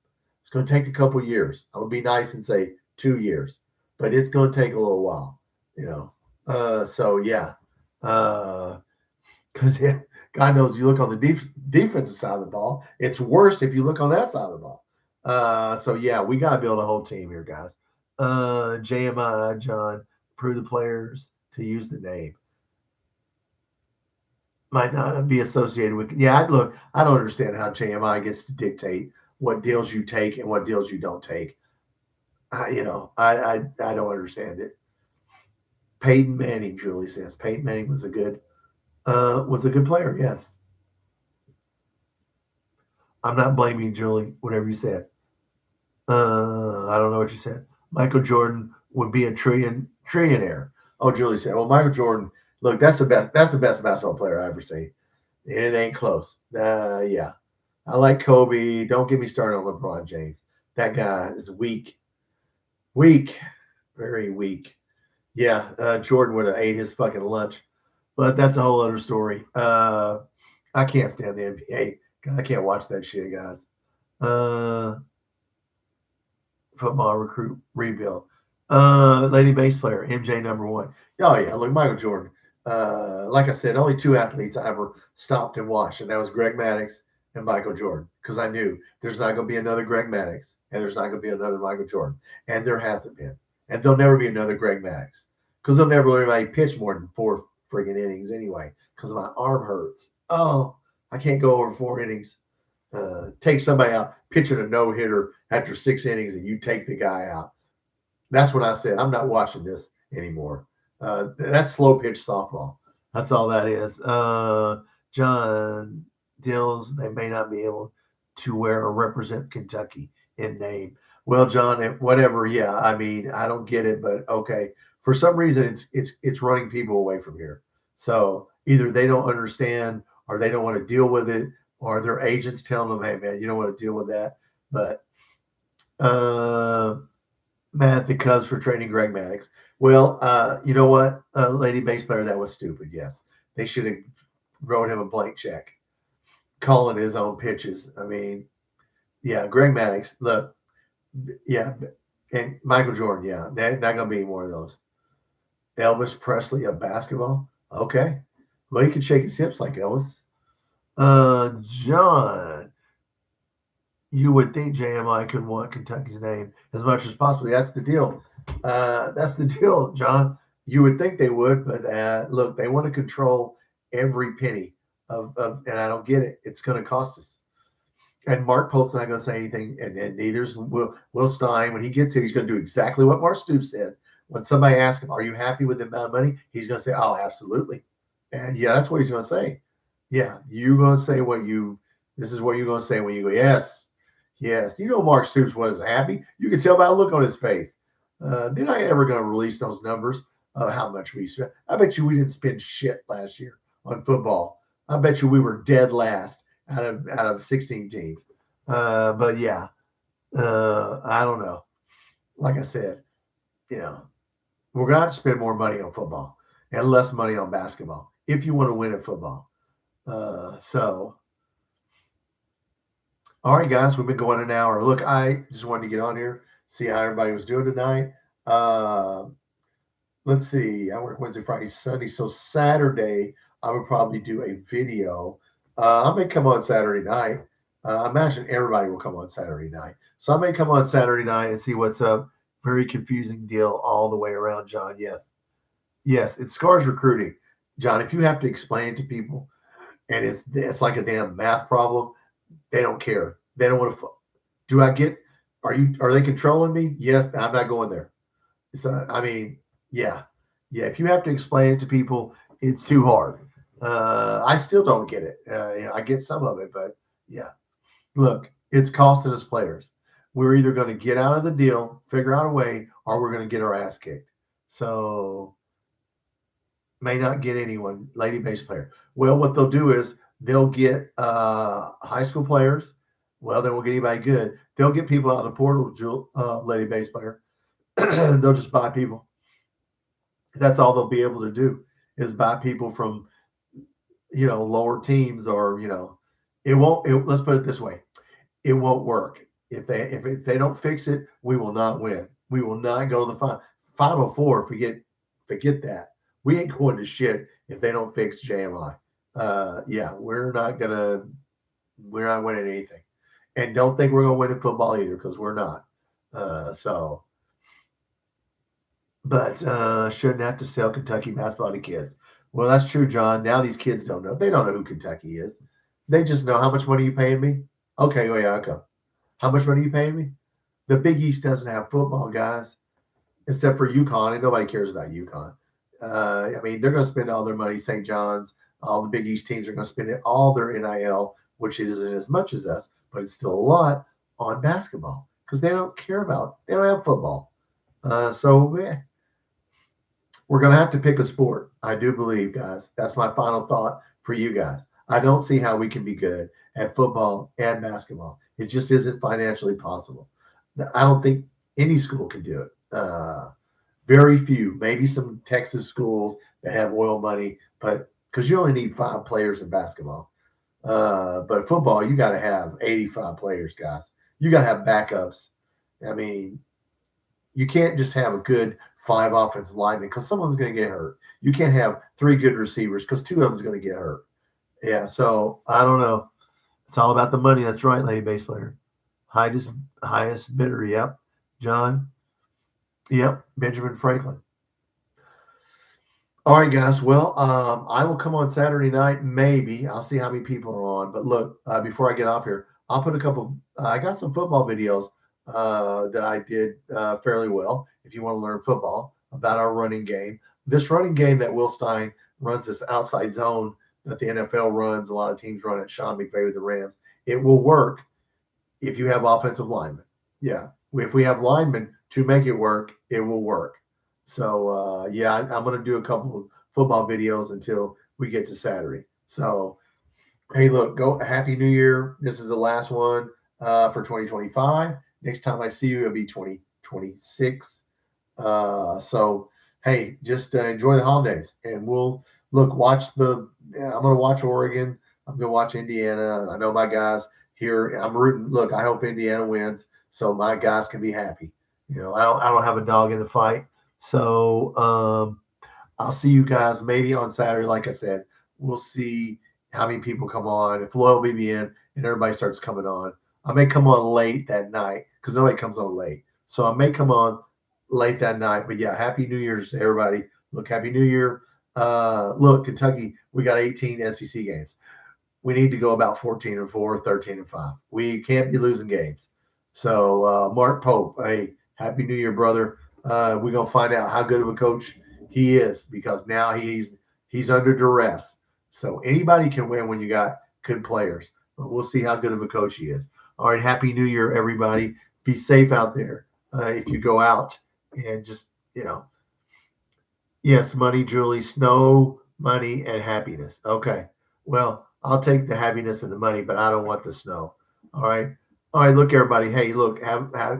It's going to take a couple of years. I would be nice and say 2 years, but it's going to take a little while, So yeah, because God knows you look on the defensive side of the ball, it's worse if you look on that side of the ball. So yeah, we got to build a whole team here, guys. JMI, John, prove the players to use the name. Might not be associated with. Yeah, look, I don't understand how JMI gets to dictate what deals you take and what deals you don't take. I don't understand it. Peyton Manning, Julie says. Peyton Manning was a good player. Yes. I'm not blaming Julie. Whatever you said. I don't know what you said. Michael Jordan would be a trillionaire. Oh, Julie said, well, Michael Jordan, look, that's the best. That's the best basketball player I ever seen. It ain't close. Yeah. I like Kobe. Don't get me started on LeBron James. That guy is weak. Weak. Very weak. Yeah, Jordan would have ate his fucking lunch. But that's a whole other story. I can't stand the NBA. I can't watch that shit, guys. Uh, Football recruit rebuild. Lady bass player, MJ number one. Oh yeah, look, Michael Jordan. Like I said, only two athletes I ever stopped and watched, and that was Greg Maddux and Michael Jordan, because I knew there's not going to be another Greg Maddux, and there's not going to be another Michael Jordan, and there hasn't been, and there'll never be another Greg Maddux, because they'll never let anybody pitch more than four friggin' innings anyway, because my arm hurts. Oh, I can't go over 4 innings. Take somebody out, pitching a no hitter after 6 innings, and you take the guy out. That's what I said. I'm not watching this anymore. That's slow pitch softball. That's all that is. John Dills, they may not be able to wear or represent Kentucky in name. Well, John, whatever. Yeah, I mean, I don't get it, but okay. For some reason, it's running people away from here. So either they don't understand, or they don't want to deal with it, or their agents telling them, "Hey, man, you don't want to deal with that." But Matt, the Cubs for trading Greg Maddux. Well, you know what, lady bass player, that was stupid. Yes, they should have wrote him a blank check, calling his own pitches. I mean, yeah, Greg Maddux. Look, yeah, and Michael Jordan. Yeah, not gonna be any more of those. Elvis Presley of basketball. Okay, well, he can shake his hips like Elvis. John, you would think JMI could want Kentucky's name as much as possible. That's the deal. That's the deal, John. You would think they would, but look, they want to control every penny and I don't get it. It's going to cost us. And Mark Polk's not going to say anything, and neither's Will Stein. When he gets here, he's going to do exactly what Mark Stoops said. When somebody asks him, "Are you happy with the amount of money?" He's going to say, "Oh, absolutely." And yeah, that's what he's going to say. Yeah, you're going to say this is what you're going to say when you go, yes, yes. You know, Mark Stoops wasn't happy. You can tell by the look on his face. They're not ever going to release those numbers of how much we spent. I bet you we didn't spend shit last year on football. I bet you we were dead last out of 16 teams. But yeah, I don't know. Like I said, you know, we're going to spend more money on football and less money on basketball if you want to win at football. So, all right, guys, we've been going an hour. Look, I just wanted to get on here, see how everybody was doing tonight. Let's see. I work Wednesday, Friday, Sunday. So Saturday, I would probably do a video. I may come on Saturday night. I imagine everybody will come on Saturday night. So I may come on Saturday night and see what's up. Very confusing deal all the way around, John. Yes. Yes, it scars recruiting. John, if you have to explain it to people and it's like a damn math problem, they don't care. They don't want to. Do I get? Are they controlling me? Yes, I'm not going there. So I mean, yeah. If you have to explain it to people, it's too hard. I still don't get it. I get some of it, but yeah. Look, it's costing us players. We're either going to get out of the deal, figure out a way, or we're going to get our ass kicked. So may not get anyone, lady bass player. Well, what they'll do is they'll get high school players. Well, they won't get anybody good. They'll get people out of the portal, lady bass player. They'll just buy people. That's all they'll be able to do is buy people from, lower teams, or, it won't. Let's put it this way. It won't work. If they don't fix it, we will not win. We will not go to the Final Four. Forget that. We ain't going to shit if they don't fix JMI. We're not winning anything. And don't think we're going to win in football either, because we're not. But shouldn't have to sell Kentucky basketball to kids. Well, that's true, John. Now these kids don't know. They don't know who Kentucky is. They just know, how much money are you paying me? Okay, well, yeah, I'll come. How much money are you paying me? The Big East doesn't have football, guys, except for UConn, and nobody cares about UConn. They're going to spend all their money. St. John's, all the Big East teams are going to spend all their NIL, which isn't as much as us, but it's still a lot, on basketball, because they don't care about. They don't have football. So we're we're going to have to pick a sport. I do believe, guys. That's my final thought for you guys. I don't see how we can be good at football and basketball. It just isn't financially possible. I don't think any school can do it. Very few, maybe some Texas schools that have oil money, but because you only need 5 players in basketball. But football, you got to have 85 players, guys. You got to have backups. I mean, you can't just have a good 5 offensive linemen because someone's going to get hurt. You can't have 3 good receivers because 2 of them's going to get hurt. Yeah, so I don't know. It's all about the money. That's right, lady bass player. Highest bidder. Yep. John. Yep. Benjamin Franklin. All right, guys. Well, I will come on Saturday night. Maybe I'll see how many people are on. But look, before I get off here, I'll put a couple. I got some football videos that I did fairly well. If you want to learn football about our running game, this running game that Will Stein runs, this outside zone that the NFL runs, a lot of teams run it. Sean McVay with the Rams. It will work if you have offensive linemen. Yeah, if we have linemen to make it work, it will work. So yeah, I'm going to do a couple of football videos until we get to Saturday. So hey, look, go Happy New Year. This is the last one for 2025. Next time I see you, it'll be 2026. So hey, just enjoy the holidays, and we'll watch the. Yeah, I'm going to watch Oregon. I'm going to watch Indiana. I know my guys here. I'm rooting. Look, I hope Indiana wins so my guys can be happy. I don't have a dog in the fight. So I'll see you guys maybe on Saturday. Like I said, we'll see how many people come on. If Loyal BBN and everybody starts coming on, I may come on late that night because nobody comes on late. So I may come on late that night. But yeah, Happy New Year's to everybody. Look, Happy New Year. Look, Kentucky, we got 18 SEC games. We need to go about 14-4, 13-5. We can't be losing games. So Mark Pope, hey, Happy New Year, brother. We're gonna find out how good of a coach he is because now he's under duress. So anybody can win when you got good players. But we'll see how good of a coach he is. All right, Happy New Year, everybody. Be safe out there if you go out and just yes, money, Julie, snow, money, and happiness. Okay. Well, I'll take the happiness and the money, but I don't want the snow. All right. All right. Look, everybody. Hey, look,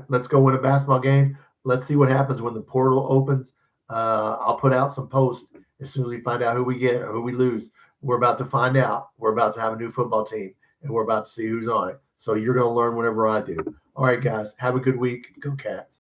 let's go win a basketball game. Let's see what happens when the portal opens. I'll put out some posts as soon as we find out who we get or who we lose. We're about to find out. We're about to have a new football team, and we're about to see who's on it. So you're going to learn whenever I do. All right, guys. Have a good week. Go Cats.